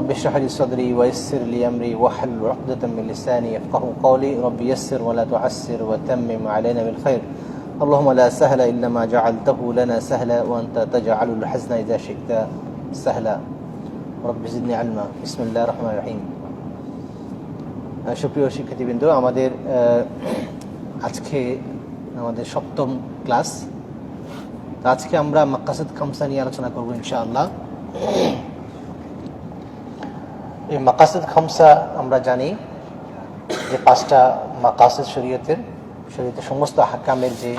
رب اشرح لي صدري ويسر لي أمري واحلل عقدة من لساني يفقهوا قولي رب يسر ولا تعسر وتمم علينا بالخير اللهم لا سهل إلا ما جعلته لنا سهلا وأنت تجعل الحزن إذا شئت سهلا رب زدني علما بسم الله الرحمن الرحيم সুপ্রিয় শিক্ষার্থীবৃন্দ, আমাদের আজকে আমাদের সপ্তম ক্লাস। আজকে আমরা মাকাসিদ খামসা নিয়ে আলোচনা করব ইনশাআল্লাহ। এই মাকাসিদ খামসা আমরা জানি যে পাঁচটা মাকাসিদ শরীয়তের সমস্ত আহকামের যে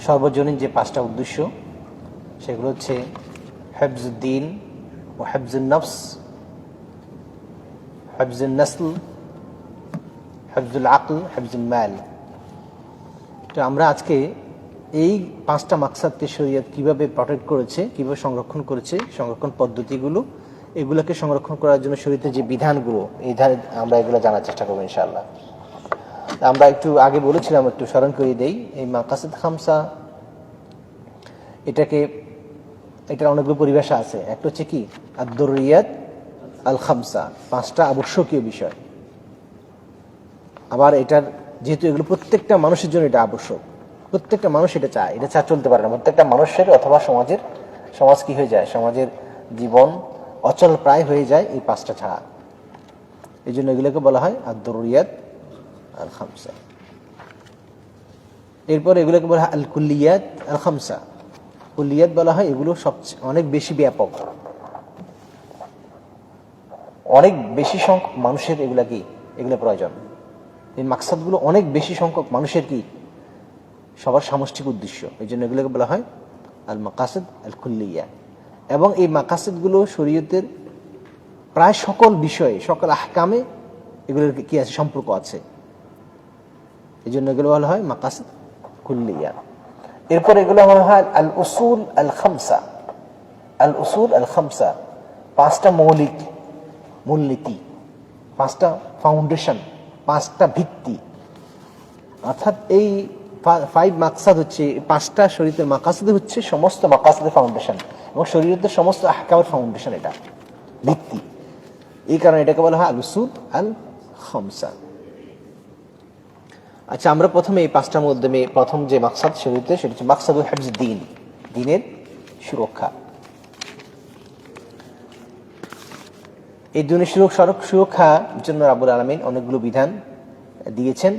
সর্বজনীন যে পাঁচটা উদ্দেশ্য, সেগুলো হচ্ছে হিফজুদ্দিন ও হিফজুন নফস, হিফজুন নসল, হিফজুল আকল, হিফজুল মাল। তো আমরা আজকে এই পাঁচটা মাকসাদকে শরীয়ত কিভাবে প্রটেক্ট করেছে, কিভাবে সংরক্ষণ করেছে, সংরক্ষণ পদ্ধতিগুলো, এগুলোকে সংরক্ষণ করার জন্য শরীয়তের যে বিধানগুলো, এই ধারে আমরা এগুলো জানার চেষ্টা করবো ইনশাআল্লাহ। আমরা একটু আগে বলেছিলাম, একটু স্মরণ করে দেই, এই মাকাসিদ খামসা এটার অনেকগুলো পরিভাষা আছে। একটা হচ্ছে কি আদ-দুররিয়াত আল খামসা, পাঁচটা আবশ্যকীয় বিষয়। আবার এটার যেহেতু এগুলো প্রত্যেকটা মানুষের জন্য এটা আবশ্যক, প্রত্যেকটা মানুষ এটা চায়, এটা ছাড়া চলতে পারে না। প্রত্যেকটা মানুষের অথবা সমাজ কি হয়ে যায়, সমাজের জীবন অচল প্রায় হয়ে যায় এই পাঁচটা ছাড়া। এই জন্য এগুলোকে বলা হয় আদ-দুররিয়াত আল খামসা। এরপর এগুলোকে বলা হয় আল কুল্লিয়াত আল খামসা। কুল্লিয়াত বলা হয় এগুলো সবচেয়ে অনেক বেশি ব্যাপক, অনেক বেশি সংখ্যক মানুষের এগুলো প্রয়োজন। এই মাকসাদগুলো অনেক বেশি সংখ্যক মানুষের সবার সামষ্টিক উদ্দেশ্য। এই জন্য এগুলোকে বলা হয় আল মাকাসিদ আল কুল্লিয়া। এবং এই মাকাসিদগুলো শরীয়তের প্রায় সকল বিষয়ে, সকল আহকামে এগুলোর কি আছে, সম্পর্ক আছে। এই জন্য এগুলো বলা হয় মাকাসিদ কুল্লিয়া। এরপর এগুলো বলা হয় আল উসুল আল খামসা। আল উসুল আল খামসা, পাঁচটা মৌলিক মূলনীতি, পাঁচটা ফাউন্ডেশন, পাঁচটা ভিত্তি। অর্থাৎ এই ফাইভ মাকসাদ হচ্ছে, পাঁচটা শরীয়তের মাকাসিদ হচ্ছে সমস্ত মাকাসিদের ফাউন্ডেশন এবং শরীয়তের সমস্ত আহকামের ফাউন্ডেশন, এটা ভিত্তি। এই কারণে এটাকে বলা হয় আল উসুল আল খামসা। আচ্ছা, আমরা প্রথমে এই পাঁচটার মধ্যে প্রথম যে মাকসাদ শরীয়তে, সেটা হচ্ছে মাকসাদুল হিফজুদ্দিন, দ্বীনের সুরক্ষা। এই দ্বীনের সুরক্ষার জন্য রাব্বুল আলামিন অনেকগুলো বিধান দিয়েছেন।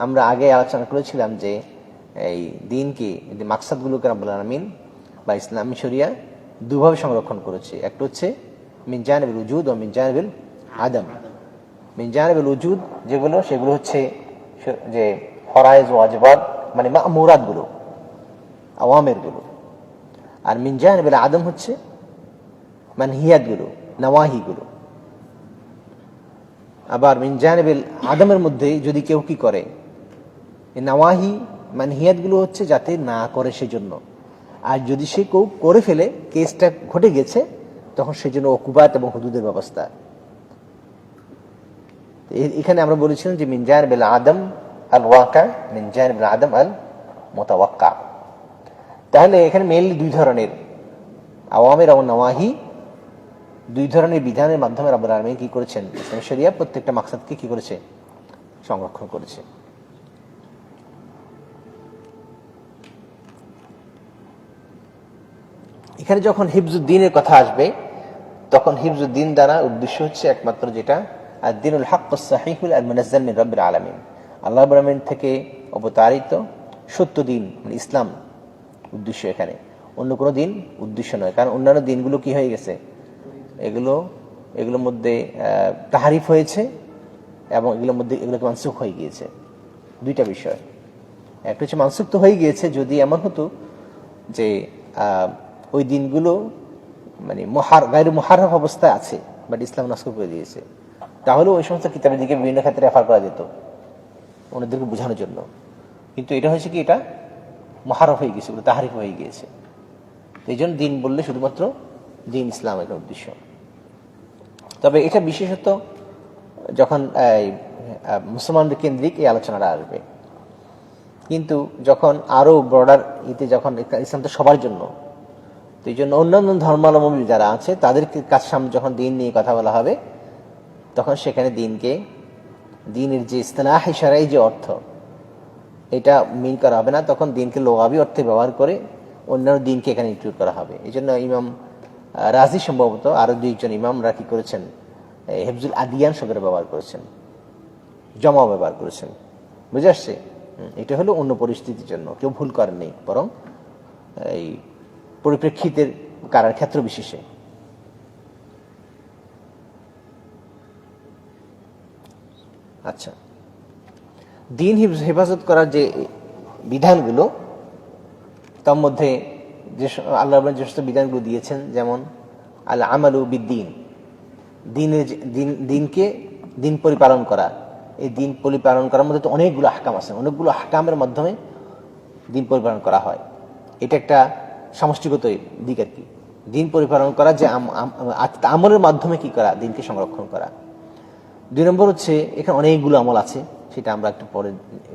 আমরা আগে আলোচনা করেছিলাম যে এই দ্বীনকে, মাকসাদগুলোকে রাব্বুল আলামিন বা ইসলামী শরিয়া দুভাবে সংরক্ষণ করেছে। একটা হচ্ছে মিন জানিবিল উজুদ ও মিন জানিবিল আদম। মিন জানিবিল উজুদ সেগুলো হচ্ছে যে ফরায়েজ ওয়াজিবাত, মানে মা'মুরাতগুলো, আওয়ামিরগুলো। আর মিন জানিবিল আদম হচ্ছে মানহিয়াতগুলো, নওয়াহিগুলো। আবার মিন জানিবিল আদমের মধ্যে যদি কেউ কি করে, এই নওয়াহি মানহিয়াতগুলো হচ্ছে যাতে না করে সেজন্য। আর যদি সে কেউ করে ফেলে, কেসটা ঘটে গেছে, তখন সেজন্য উকুবাত এবং হুদুদের ব্যবস্থা। এখানে আমরা বলেছিলাম যে মিন জানিবিল আদম আল ওয়াকা, মিন জানিবিল আদম আল মুতাওয়াক্কা। তাহলে এখানে মেইনলি দুই ধরনের আওয়ামির এবং নওয়াহি, দুই ধরনের বিধানের মাধ্যমে রাব্বুল আলামিন কি করেছেন, ইসলামী শরিয়া প্রত্যেকটা মাকসাদকে কি করেছে, সংরক্ষণ করেছে। এখানে যখন হিফজুদ্দিনের কথা আসবে, তখন হিফজুদ্দিন দ্বারা উদ্দেশ্য হচ্ছে একমাত্র যেটা আদ-দীনুল হাক্কুস সাহিহুল মুনাজ্জাল মিন রাব্বিল আলামিন, আল্লাহ রাব্বুল আলামিন থেকে অবতারিত সত্য দিন, মানে ইসলাম উদ্দেশ্য। এখানে অন্য কোনো দিন উদ্দেশ্য নয়, কারণ অন্যান্য দিনগুলো কি হয়ে গেছে, এগুলোর মধ্যে তাহারিফ হয়েছে এবং এগুলোকে মানসুখ হয়ে গিয়েছে। দুইটা বিষয়, একটা হচ্ছে মানসুখ তো হয়ে গিয়েছে, যদি এমন হতো যে ওই দিনগুলো মানে গায়রু মুহাররাফ অবস্থায় আছে, বাট ইসলাম নাসখ করে দিয়েছে, তাহলে ওই সমস্ত কিতাবের দিকে বিভিন্ন ক্ষেত্রে রেফার করা যেত ওনাদেরকে বোঝানোর জন্য। কিন্তু এটা হয়েছে কি, এটা মুহাররাফ হয়ে গেছে, ওগুলো তাহারিফ হয়ে গিয়েছে। এই জন্য দিন বললে শুধুমাত্র দিন ইসলাম একটা উদ্দেশ্য। তবে এটা বিশেষত যখন মুসলমানদের কেন্দ্রিক এই আলোচনাটা আসবে, কিন্তু যখন আরো ব্রডার যখন ইসলাম তো সবার জন্য, তো এই জন্য অন্যান্য ধর্মাবলম্বী যারা আছে তাদের কাছে সামনে যখন দিন নিয়ে কথা বলা হবে তখন সেখানে দিনের যে ইসতিলাহি শারঈ যে অর্থ এটা মিন করা হবে না, তখন দিনকে লুগাবি অর্থে ব্যবহার করে অন্যান্য দিনকে এখানে ইনক্লুড করা হবে। এই জন্য ইমাম রাজি সম্ভবত আরো দুইজন ইমামরা কি করেছেন, হিফজুল আদিয়ান শব্দের ব্যবহার করেছেন, জমা ব্যবহার করেছেন। বুঝে আসছে? এটা হলো অন্য পরিস্থিতির জন্য, কেউ ভুল করেননি, বরং এই পরিপ্রেক্ষিতের কারণ ক্ষেত্র বিশেষে। আচ্ছা, দিন হেফাজত করার যে বিধানগুলো, তার মধ্যে যে আল্লাহ যে সমস্ত বিধানগুলো দিয়েছেন, যেমন আল আমালু বিদ্দিন, দিনকে দিন পরিপালন করা। এই দিন পরিপালন করার মধ্যে তো অনেকগুলো আহকাম আছে, অনেকগুলো আহকামের মাধ্যমে দিন পরিপালন করা হয়। এটা একটা সমষ্টিগত দিক আর কি। দিন পরিপালন করা যে আমলের মাধ্যমে কি করা, দিনকে সংরক্ষণ করা। 2 নম্বর হচ্ছে এখানে অনেকগুলো আমল আছে, সেটা আমরা একটু পরে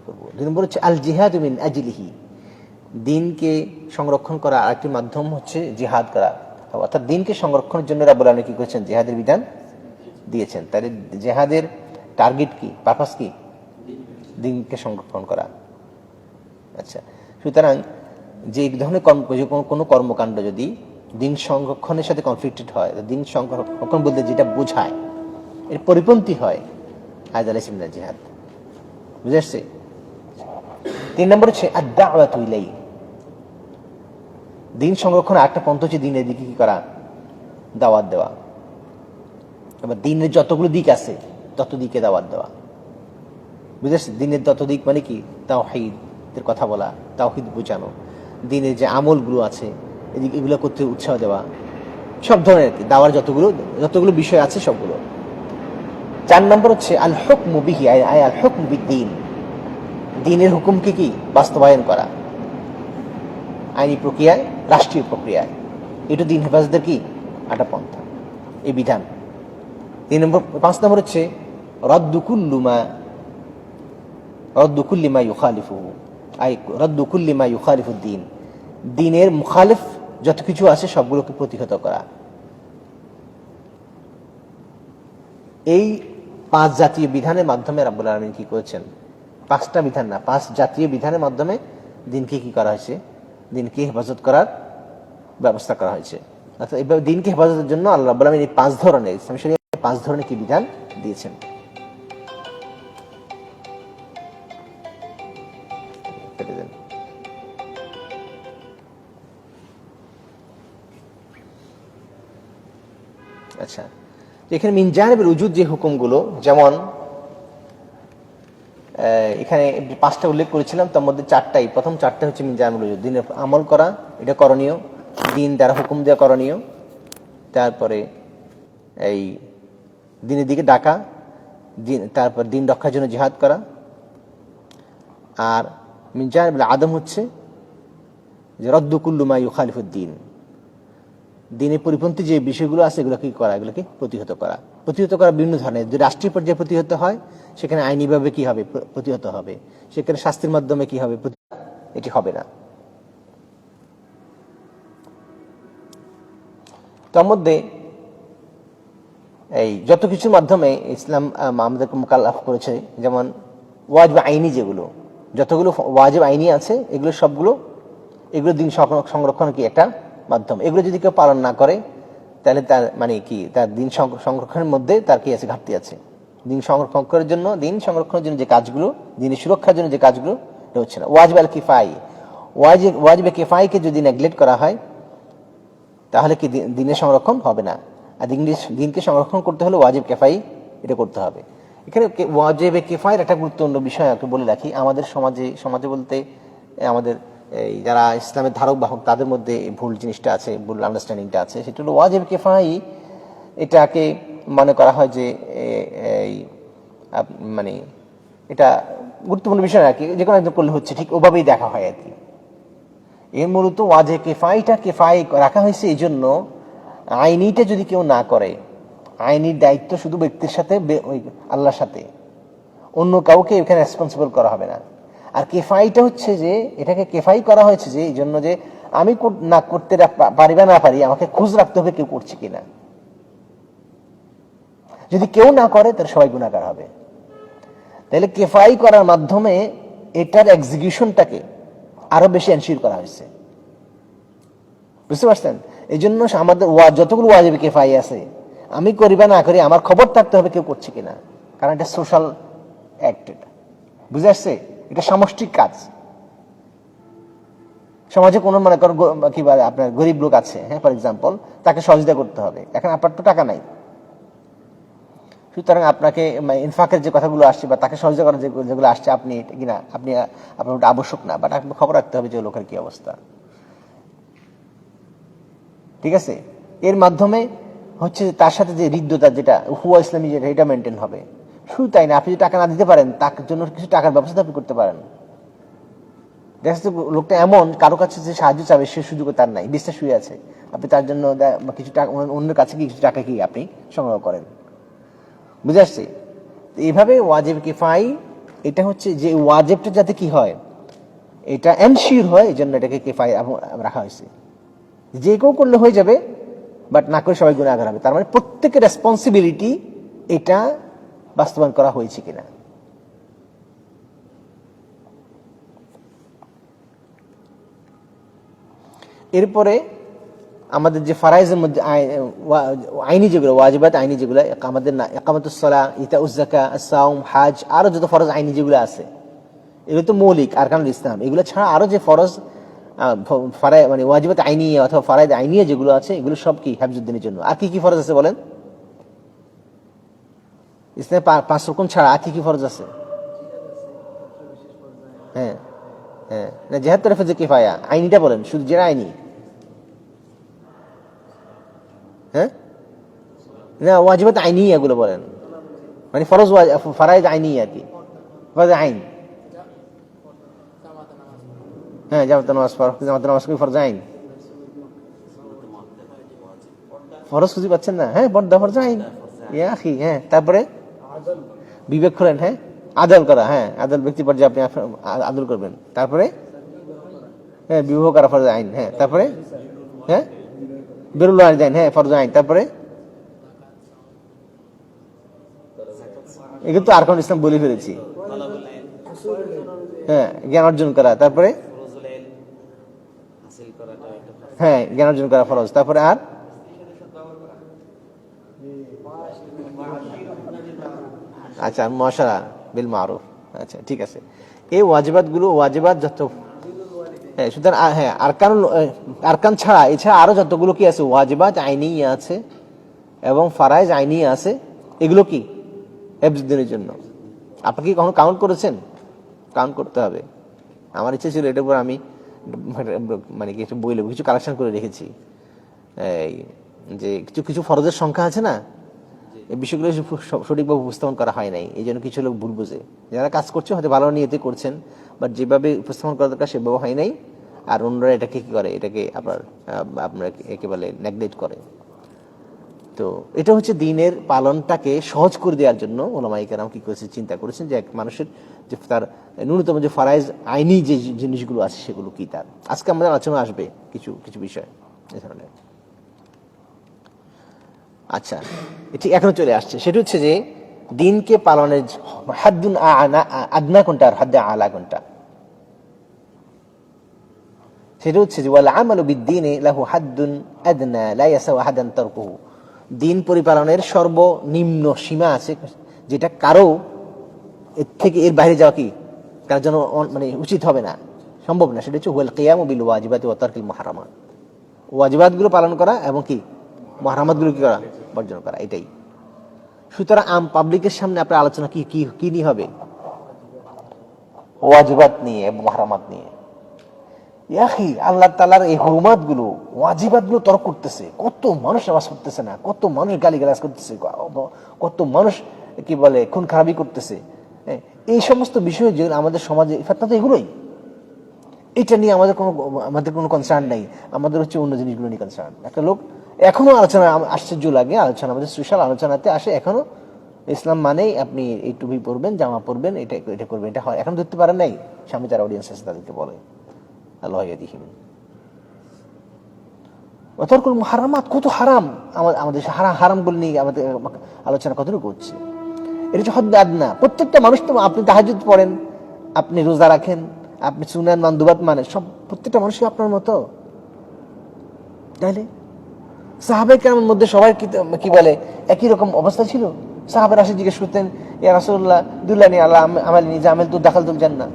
করবো। 2 নম্বর হচ্ছে আল জিহাদ মিন আজলিহি, দিনকে সংরক্ষণ করা আরেকটি মাধ্যম হচ্ছে জিহাদ করা, অর্থাৎ দিনকে সংরক্ষণের জন্য রাব্বুল আলামিন কি করেছেন, জিহাদের বিধান দিয়েছেন। তাহলে জিহাদের টার্গেট কি, পারপাস কি, দিনকে সংরক্ষণ করা। আচ্ছা, সুতরাং যে ধরনের কোনো কর্মকাণ্ড যদি দিন সংরক্ষণের সাথে কনফ্লিক্টেড হয়, দিন সংরক্ষণ বলতে যেটা বোঝায় এর পরিপন্থী হয়, হাযা লাইসা মিনাল জিহাদ। বুঝে আসছে? 3 নম্বর হচ্ছে আদ-দাওয়াতু ইলাইহি, দিন সংরক্ষণের একটা পন্থা হচ্ছে দিনের দিকে কি করা, দাওয়াত দেওয়া। এবার দিনের যতগুলো দিক আছে তত দিকে দাওয়াত দেওয়া। বুঝেছেন? দিনের তত দিক মানে কি, তাওহীদের কথা বলা, তাওহীদ বোঝানো, দিনের যে আমলগুলো আছে এগুলো করতে উৎসাহ দেওয়া, সব ধরনের দাওয়ার যতগুলো বিষয় আছে সবগুলো। 4 নম্বর হচ্ছে আল হুকমু বিহি, আল হুকমু বিদ্দীন, দিনের হুকুমকে কি বাস্তবায়ন করা আইনি প্রক্রিয়ায়, রাষ্ট্রীয় প্রক্রিয়ায়। এটা দিন হেফাজতের কি একটা পন্থা, এই বিধান। 5 নম্বর হচ্ছে রদ্দু কুল্লি মা ইউখালিফুহু, রদ্দু কুল্লি মা ইউখালিফুদ্দিন, দিনের মুখালিফ যত কিছু আছে সবগুলোকে প্রতিহত করা। এই 5 জাতীয় বিধানের মাধ্যমে রাব্বুল আলামিন কি করেছেন, 5টা বিধান না, 5 জাতীয় বিধানের মাধ্যমে দিনকে কি করা হয়েছে, দিনকে হেফাজত করার ব্যবস্থা করা হয়েছে। অর্থাৎ এইভাবে দিনকে হেফাজতের জন্য আল্লাহ রাব্বুল আলামিন এই 5 ধরনের, ইসলামী শরীয়তে 5 ধরনের কি বিধান দিয়েছেন। আচ্ছা, এখানে মিন জানিবিল উজুদ যে হুকুমগুলো, যেমন এখানে 5টা উল্লেখ করেছিলাম, তার মধ্যে 4টাই, প্রথম 4টা হচ্ছে মিন জানিবিল উজুদ, দিনের আমল করা, এটা করণীয়, দিন দ্বারা হুকুম দেওয়া করণীয়। তারপরে এই দিনের দিকে ডাকা, তারপর দিন রক্ষার জন্য জিহাদ করা। আর মিন জানিবিল আদম হচ্ছে যে রদ্দু কুল্লু মা ইউখালিফুদ্দিন, দিনের পরিপন্থী যে বিষয়গুলো আছে এগুলোকে কি করা, এগুলোকে প্রতিহত করা। প্রতিহত করা বিভিন্ন ধরনের, যদি রাষ্ট্রীয় পর্যায়ে প্রতিহত হয় সেখানে আইনিভাবে কি হবে, প্রতিহত হবে, সেখানে শাস্তির মাধ্যমে কি হবে, এটি হবে না। তার মধ্যে এই যত কিছুর মাধ্যমে ইসলাম আমাদেরকে মুকাল্লাফ করেছে, যেমন ওয়াজিব আইনি, যেগুলো যতগুলো ওয়াজিব আইনি আছে এগুলো সবগুলো, এগুলো দিন সংরক্ষণ কি একটা মাধ্যম। এগুলো যদি কেউ পালন না করে তাহলে তার মানে কি, তার দিন সংরক্ষণের মধ্যে তার কি আছে, ঘাটতি আছে। দিন সংরক্ষণের জন্য যে কাজগুলো, দিনের সুরক্ষার জন্য যে কাজগুলো, এটা হচ্ছে না। ওয়াজিব আল কিফাই, ওয়াজিবে কিফাইকে যদি নেগলেক্ট করা হয় তাহলে কি দিনের সংরক্ষণ হবে না। আর দিনকে সংরক্ষণ করতে হলে ওয়াজিব কিফাই এটা করতে হবে। এখানে ওয়াজিবে কিফায়ের একটা গুরুত্বপূর্ণ বিষয় একটু বলে রাখি। আমাদের সমাজে বলতে আমাদের এই যারা ইসলামের ধারক বাহক তাদের মধ্যে ভুল জিনিসটা আছে, ভুল আন্ডারস্ট্যান্ডিংটা আছে, সেটা হলো ওয়াজিব কিফাই এটাকে মনে করা হয় যে মানে এটা গুরুত্বপূর্ণ বিষয় আর কি, যে কোনো একজন করলে হচ্ছে, ঠিক ওভাবেই দেখা হয় আর কি। এর মূলত ওয়াজিব কিফাইটা কিফাই রাখা হয়েছে এই জন্য, আইনিটা যদি কেউ না করে, আইনির দায়িত্ব শুধু ব্যক্তির সাথে, আল্লাহর সাথে, অন্য কাউকে এখানে রেসপন্সিবল করা হবে না। আর কেফাইটা হচ্ছে যে এটাকে কেফাই করা হয়েছে যে এই জন্য যে আমি না করতে পারি বা না পারি, আমাকে খোঁজ রাখতে হবে কেউ করছে কিনা। যদি কেউ না করে তাহলে সবাই গুনাহগার হবে। তাহলে কিফাই করার মাধ্যমে এটার এক্সিকিউশনটাকে আরো বেশি এনশিওর করা হয়েছে, বুঝতে পারছেন? এই জন্য আমাদের যতগুলো ওয়াজিব কিফাই আছে, আমি করি বা না করি আমার খবর থাকতে হবে কেউ করছে কিনা, কারণ এটা সোশ্যাল অ্যাক্ট, এটা বুঝে আসছে, এটা সামষ্টিক কাজ। সমাজে কোনো মনে করেন কি বলে আপনার গরিব লোক আছে, হ্যাঁ, ফর এক্সাম্পল, তাকে সহযোগিতা করতে হবে। এখন আপনার তো টাকা নাই, সুতরাং আপনাকে ইনফাকের যে কথাগুলো আসছে বা তাকে সহযোগিতা করার যেগুলো আসছে, আপনি কিনা আপনার ওটা আবশ্যক না, বাট আপনাকে খবর রাখতে হবে যে লোকের কি অবস্থা, ঠিক আছে? এর মাধ্যমে হচ্ছে তার সাথে যে হৃদ্যতা, যেটা হুয়া ইসলামী, যেটা এটা মেনটেন হবে। শুধু তাই না, আপনি যদি টাকা না দিতে পারেন, তার জন্য কিছু টাকার ব্যবস্থা আপনি করতে পারেন। দেখা যাচ্ছে লোকটা এমন, কারো কাছে যে সাহায্য চাবে সে সুযোগ তার নাই, বিশ্বাস শুয়ে আছে, আপনি তার জন্য কিছু টাকা, অন্যের কাছে কি কিছু টাকা কি আপনি সংগ্রহ করেন, বুঝে আসছে? এইভাবে ওয়াজিব কিফাই, এটা হচ্ছে যে ওয়াজিবটা যাতে কি হয়, এটা এনশিওর হয়, এই জন্য এটাকে কিফাই রাখা হয়েছে। যে কেউ করলে হয়ে যাবে, বাট না করে সবাই গুনাহগার হবে। তার মানে প্রত্যেকের রেসপন্সিবিলিটি এটা বাস্তবায়ন করা হয়েছে কিনা। এরপরে আমাদের যে ফারাইজের মধ্যে আইনি যেগুলো ওয়াজিবাত, আইনি যেগুলো আমাদের না, ইকামাতুস সালাহ, ইতাউজ যাকাত, আস-সাওম, হজ, আরো যত ফরজ আইনি যেগুলো আছে, এগুলো তো মৌলিক আরকানুল ইসলাম। এগুলো ছাড়া আরো যে ফরজ মানে ওয়াজিবাত আইনিয়া অথবা ফারাইদ আইনিয়া যেগুলো আছে, এগুলো সব কি হিফজুদ্দিনের জন্য। আর কি কি ফরজ আছে বলেন? ইসলামে 5 রকম ছাড়া আর কি কি ফরজ আছে? হ্যাঁ হ্যাঁ, না জিহাদ তো ফরজ কিফায়া, আইনিটা বলেন, শুধু যেটা আইনি। হ্যাঁ, না ওয়াজিবাত আইনিয়া এগুলো বলেন, মানে ফরজ ফারাইদ আইনিয়া আর কি, ফরজ আইন। হ্যাঁ, জামাতে নামাজ, জামাতে নামাজ কি ফরজ আইন? ফরজ খুঁজে পাচ্ছেন না? হ্যাঁ, পর্দা ফরজ আইন, ইয়া আখি। হ্যাঁ, তারপরে বিবেক করেন, হ্যাঁ, আদল করা, হ্যাঁ, আদল ব্যক্তি পর্যায়ে আপনি আদল করবেন। তারপরে হ্যাঁ, বিবাহ করা ফরজ আইন। হ্যাঁ, তারপরে হ্যাঁ, বিরুল ওয়ালিদাইন, হ্যাঁ, ফরজ আইন। তারপরে এগুলো তো আরকানুল ইসলাম বলে ফেলেছি। হ্যাঁ, জ্ঞান অর্জন করা। তারপরে হ্যাঁ, জ্ঞান অর্জন করা ফরজ। তারপরে আর আচ্ছা, মুআশারা বিল মারুফ। আচ্ছা, ঠিক আছে। এই ওয়াজিবাত যত, হ্যাঁ, সুতরাং হ্যাঁ, আরকান ছাড়া এছাড়া আরো যতগুলো কি আছে, ওয়াজিবাত আইনিয়া আছে এবং ফারাইজ আইনিয়া আছে, এগুলো কি হিফজুদ্দিনের জন্য। আপনি কি কখনো কাউন্ট করেছেন? কাউন্ট করতে হবে। আমার ইচ্ছে ছিল এটার উপর আমি মানে কিছু বই লেবো, কিছু কালেকশন করে রেখেছি। এই যে কিছু কিছু ফরজের সংখ্যা আছে না, এই বিষয়গুলো সঠিকভাবে উপস্থাপন করা হয় নাই, এই জন্য কিছু লোক ভুল বুঝে। যারা কাজ করছে হয়তো ভালো নিয়তে করছেন, বাট যেভাবে উপস্থাপন করা দরকার সেভাবে হয় নাই, আর অন্যরা এটাকে কি করে, এটাকে আপনার একেবারে নেগলেক্ট করে। তো এটা হচ্ছে দিনের পালনটাকে সহজ করে দেওয়ার জন্য ওলামায়ে কেরাম কি করেছে, চিন্তা করেছেন যে এক মানুষের যে তার ন্যূনতম যে ফারাইজ আইনি যে জিনিসগুলো আছে সেগুলো কি তার। আজকে আমাদের আলোচনা আসবে কিছু কিছু বিষয় এ ধরনের। আচ্ছা, এটি এখনো চলে আসছে, সেটা হচ্ছে যে দিনকে পালনের হাদ্দুন আদনা কোনটা আর হাদ্দে আলা কোনটা। সেটা হচ্ছে যে ওয়াল আমালু বিদ্দীনি লাহু হাদ্দুন আদনা লা ইয়াসাউ আহাদান তারকুহু। দিন পরিপালনের সর্বনিম্ন সীমা আছে, যেটা কারো এর থেকে এর বাইরে যাওয়া কি তার জন্য মানে উচিত হবে না, সম্ভব না। সেটা হচ্ছে ওয়াল কিয়ামু বিল ওয়াজিবাতি ওয়া তারকিল মুহারামাত। ওয়াজিবাতগুলো পালন করা এবং কি মুহারামাতগুলো কি করা, বর্জন করা, এটাই। সুতরাং পাবলিকের সামনে আপনার আলোচনা কি কি কি নিয়ে হবে? ওয়াজিবাত নিয়ে এবং মুহারামাত নিয়ে। ইয়াখি, আল্লাহ তাআলার এই হুরমাত গুলো, ওয়াজিবাত গুলো তর্ক করতেছে, কত মানুষ নামাজ পড়তেছে না, কত মানুষ গালিগালাজ করতেছে, কত মানুষ কি বলে খুন খারাপি করতেছে। এই সমস্ত বিষয় যে আমাদের সমাজে ফিতনা, তো এগুলোই। এটা নিয়ে আমাদের কোনো কনসার্ন নাই, আমাদের হচ্ছে অন্য জিনিসগুলো নিয়ে কনসার্ন। একটা লোক এখনো আলোচনা, আশ্চর্য লাগে, আলোচনা আমাদের সোশ্যাল আলোচনাতে আসে এখনো, ইসলাম মানেই আপনি এই টুপি পরবেন, জামা পরবেন, এটা এটা করবেন, এটা হয়। এখন ধরতে পারেন নাই, সামনে যারা অডিয়েন্স আছে তাদেরকে বলে আল্লাহ ইয়াদিহিম। অতর্কুল মুহাররামাত, কত হারাম, আমাদের হারামগুলো নিয়ে আমাদের আলোচনা কতটুকু হচ্ছে। এটা হচ্ছে হদ্দে আদনা। প্রত্যেকটা মানুষ তো, আপনি তাহাজ্জুদ পড়েন, আপনি রোজা রাখেন, আপনি সুনান মানদুবাত মানেন, সব প্রত্যেকটা মানুষই আপনার মতো। তাহলে সাহাবায়ে কেরামের মধ্যে সবার কি বলে একই রকম অবস্থা ছিল? সাহাবারা আসে জিজ্ঞেস করতেন, ইয়া রাসূলুল্লাহ দুল্লানি আলা আমালি জামেল তু দাখালতুল জান্নাহ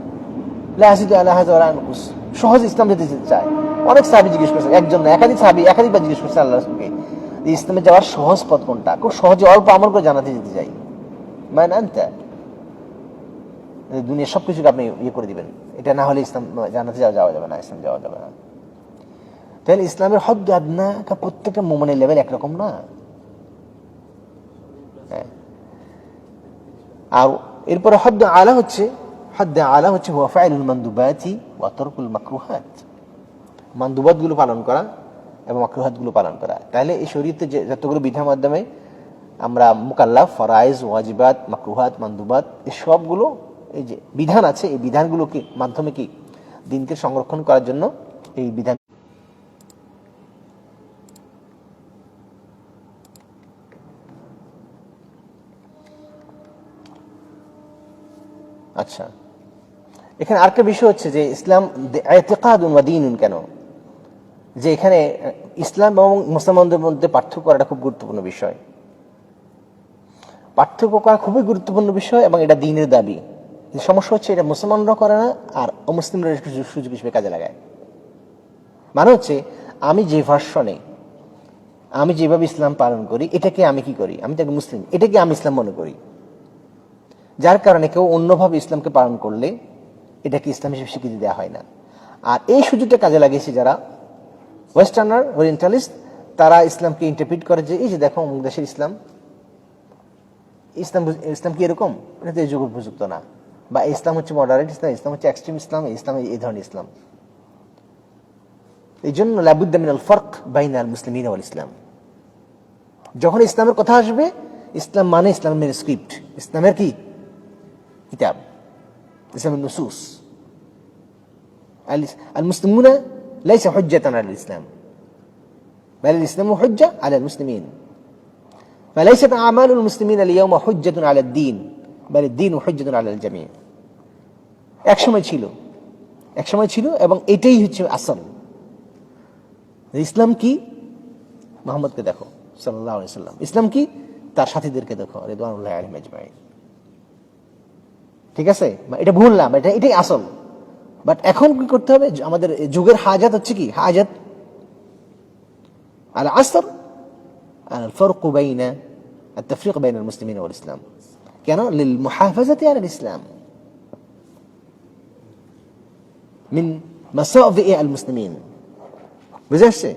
লা আযিদু আলা হাযা ওয়া লা আনকুস। সহজ ইসলাম যেতে চায়। অনেক সাহাবী জিজ্ঞেস করেছে, একজন না, একাধিক সাহাবী একাধিকবার জিজ্ঞেস করছে আল্লাহ রাসূলকে, যে ইসলামে যাওয়ার সহজ পথ কোনটা? খুব সহজে অল্প আমল করে জান্নাতে যেতে চাই। মান আনতা, দুনিয়ার সবকিছুকে আপনি করে দিবেন, এটা না হলে ইসলাম জান্নাতে যাওয়া যাবে না, ইসলাম যাওয়া যাবে না। তাহলে ইসলামের হদ্দ আদনা প্রত্যেকটা মোমেনের লেভেল একরকম না। আর এরপরে হদ্দে আলা হচ্ছে হুয়া ফাইলুল মানদুবাতি ওয়া তারকুল মাকরুহাত, মানদুবাত গুলো পালন করা এবং মাকরুহাত গুলো পালন করা। তাহলে এই শরীয়তে যে যতগুলো বিধানের মাধ্যমে আমরা মুকাল্লাফ, ফরাইজ, ওয়াজিবাত, মাকরুহাত, মানদুবাত, এই সবগুলো এই যে বিধান আছে, এই বিধানগুলোকে মাধ্যমে কি দিনকে সংরক্ষণ করার জন্য এই বিধান। আচ্ছা, এখানে আরেকটা বিষয় হচ্ছে যে ইসলাম ইতিকাদুন ওয়া দীনুন, কেন যে এখানে ইসলাম এবং মুসলমানদের মধ্যে পার্থক্য করাটা খুব গুরুত্বপূর্ণ বিষয়। পার্থক্য করা খুবই গুরুত্বপূর্ণ বিষয় এবং এটা দ্বীনের দাবি। সমস্যা হচ্ছে এটা মুসলমানরা করে না, আর অমুসলিমরা সুযোগ হিসেবে কাজে লাগায়। মানে হচ্ছে আমি যে ভার্সনে, আমি যেভাবে ইসলাম পালন করি, এটাকে আমি কি করি, আমি তাকে মুসলিম, এটাকে আমি ইসলাম মনে করি। যার কারণে কেউ অন্যভাবে ইসলামকে পালন করলে এটাকে ইসলাম হিসেবে স্বীকৃতি দেওয়া হয় না। আর এই সুযোগটা কাজে লাগিয়েছে যারা ওয়েস্টার্নার, ওরিয়েন্টালিস্ট, তারা ইসলামকে ইন্টারপ্রিট করে যে এই যে দেখো অমুক দেশের ইসলাম ইসলাম কি এরকম, এটা তো এই যুগ উপযুক্ত না, বা ইসলাম হচ্ছে মডারেট ইসলাম, ইসলাম হচ্ছে এক্সট্রিম ইসলাম, ইসলাম এই ধরনের ইসলাম। এই জন্য লাবুদ্দা মিনাল ফারক বাইনাল মুসলিমিন ওয়াল ইসলাম। যখন ইসলামের কথা আসবে, ইসলাম মানে ইসলামের স্ক্রিপ্ট, ইসলামের কি কিতাব, ইসলামের নুসুস। আল মুসলিমুনা লাইসা হুজ্জাতান আলাল ইসলাম বাল ইসলামু হুজ্জা আলাল মুসলিমিন ফালাইসাত আমালুল মুসলিমিন আল ইয়াউমা হুজ্জাতুন আলাদ দ্বীন বাল দ্বীনু হুজ্জাতুন আলাল জামি। এক সময় ছিল এবং এটাই হচ্ছে আসল। ইসলাম কি? মুহাম্মদকে দেখো সাল্লাল্লাহু আলাইহি সাল্লাম। ইসলাম কি? তার সাথীদেরকে দেখো রিদওয়ানুল্লাহি আলাইহিম আজমাইন। ঠিক আছে, এটা ভুল না, এটাই আসল। বাট এখন কি করতে হবে? আমাদের যুগের হাজাত হচ্ছে কি? হাজাত আল আসর আল ফারক বাইনা আত তাফরিক বাইনা আল মুসলিমিন ওয়াল ইসলাম। কেন? লিল মুহাফাজাতি আলাল ইসলাম মিন মাসাভি আল মুসলিমিন। বুঝে আসছে?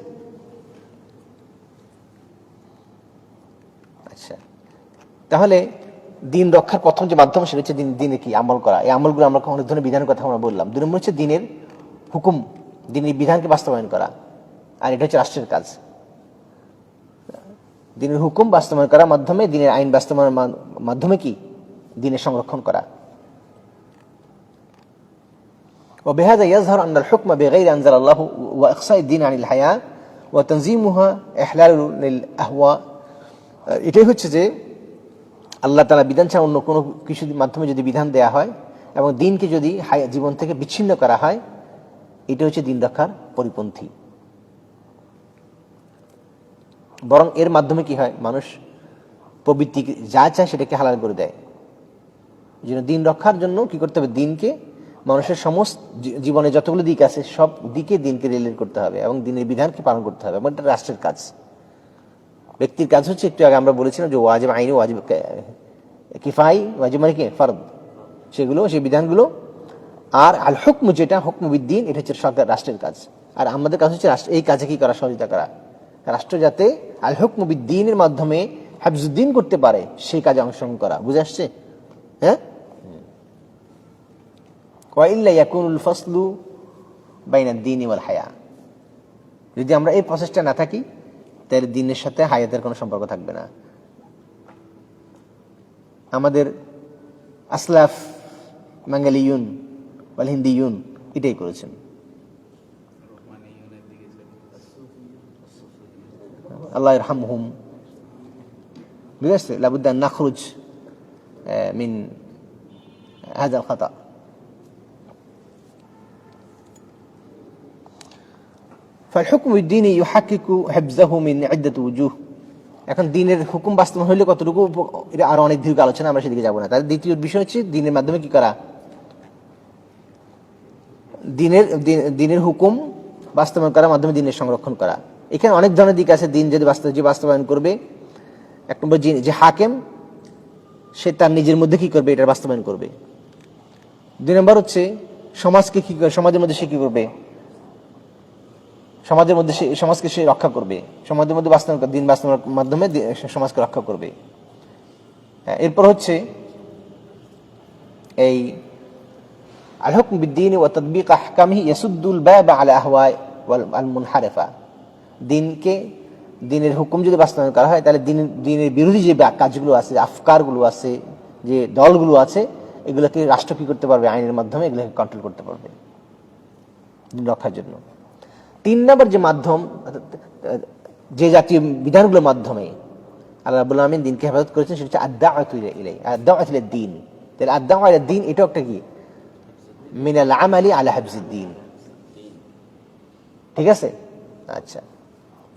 আচ্ছা, তাহলে দিন রক্ষার প্রথম যে মাধ্যম সেটা হচ্ছে দিনে কি আমল করা। এই আমলগুলো আমরা অনেক ধরনের বিধানের কথা আমরা বললাম। 2 নম্বর হচ্ছে দিনের হুকুম, দিনের বিধানকে বাস্তবায়ন করা, আর এটা হচ্ছে রাষ্ট্রের কাজ। দিনের হুকুম বাস্তবায়ন করার মাধ্যমে, দিনের আইন বাস্তবায়নের মাধ্যমে কি দিনের সংরক্ষণ করা। وبهذا يظهر أن الحكم بغير أنزل الله وإقصاء الدين عن الحياة وتنظيمها إحلال للأهواء। এটাই হচ্ছে যে আল্লাহ তাআলা বিধান ছাড়া অন্য কোনো কিছুর মাধ্যমে যদি বিধান দেয়া হয় এবং দিনকে যদি জীবন থেকে বিচ্ছিন্ন করা হয়, এটা হচ্ছে দিন রক্ষার পরিপন্থী। বরং এর মাধ্যমে কি হয়? মানুষ প্রবৃত্তি যা চায় সেটাকে হালাল করে দেয়। এই জন্য দিন রক্ষার জন্য কি করতে হবে? দিনকে, মানুষের সমস্ত জীবনে যতগুলো দিক আছে সব দিকে দিনকে রিলেট করতে হবে এবং দিনের বিধানকে পালন করতে হবে। এবং এটা রাষ্ট্রের কাজ। ব্যক্তির কাজ হচ্ছে, একটু আগে আমরা বলেছিলাম যে ওয়াজিব আইনি, ওয়াজিব কিফাই, ওয়াজিব মানে কি ফরদ, সেগুলো, সেই বিধানগুলো। আর আল হুকম, যেটা হুকমুবিদ্দিন, এটা হচ্ছে সরকার, রাষ্ট্রের কাজ। আর আমাদের কাজ হচ্ছে এই কাজে কি করা? সহযোগিতা করা। রাষ্ট্র যাতে আল হুকমুবিদ্দিনের মাধ্যমে হাফজুদ্দিন করতে পারে, সেই কাজে অংশগ্রহণ করা। বুঝে আসছে? হ্যাঁ। ওয়াইল্লা ইয়াকুনুল ফাসলু বাইনাদ দ্বীনি ওয়াল হায়া। যদি আমরা এই প্রসেসটা না থাকি, তাহলে দিনের সাথে হায়াতের কোনো সম্পর্ক থাকবে না। আমাদের আসলাফ বাঙালিউন ওয়াল হিন্দিউন এটাই করেছেন। আল্লাহ ইরহামহুম, বুঝতে পারছে? লাবুদ্দা আন নাখরুজ মিন হাযাল খাতা। فالحكم الديني يحقق حفظه من عدة وجوه। এখন দিনের হুকুম বাস্তবায়ন হইলে কতটুকু, এটা আরো অনেক দীর্ঘ আলোচনা, আমরা সেদিকে যাবো না। তার দ্বিতীয় বিষয় হচ্ছে দিনের মাধ্যমে কি করা, দিনের হুকুম বাস্তবায়ন করার মাধ্যমে দিনের সংরক্ষণ করা। এখানে অনেক ধরনের দিক আছে। দিন যদি বাস্তবায়ন করবে, এক নম্বর যে হাকেম, সে তার নিজের মধ্যে কি করবে, এটা বাস্তবায়ন করবে। দুই নম্বর হচ্ছে সমাজকে কি, সমাজের মধ্যে সে কি করবে, সমাজকে সে রক্ষা করবে, সমাজের মধ্যে দিন বাস্তবায়নের মাধ্যমে সমাজকে রক্ষা করবে। এরপর হচ্ছে এই আল হুকম বিদ্দীন ওয়া তাতবীক আহকামিহি ইয়াসুদ্দুল বাব আলা আহওয়া ওয়াল মুনহারিফা। দিনের হুকুম যদি বাস্তবায়ন করা হয়, তাহলে দিনের বিরোধী যে কাজগুলো আছে, আফকারগুলো আছে, যে দলগুলো আছে, এগুলোকে রাষ্ট্র কি করতে পারবে, আইনের মাধ্যমে এগুলোকে কন্ট্রোল করতে পারবে দিন রক্ষার জন্য। তিন নম্বর যে মাধ্যম, যে জাতীয় বিধানগুলোর মাধ্যমে আল্লাহ রাব্বুল আলামিন দিনকে হেফাজত করেছেন, সেটা হচ্ছে আদ-দাওয়াতু ইলাইহি, আদ-দাওয়াতু ইলাদ-দ্বীন। তাহলে আদ-দাওয়া ইলাদ-দ্বীন এটাও একটা কি, মিনাল আমালি আলা হিফজিদ-দ্বীন। ঠিক আছে? আচ্ছা,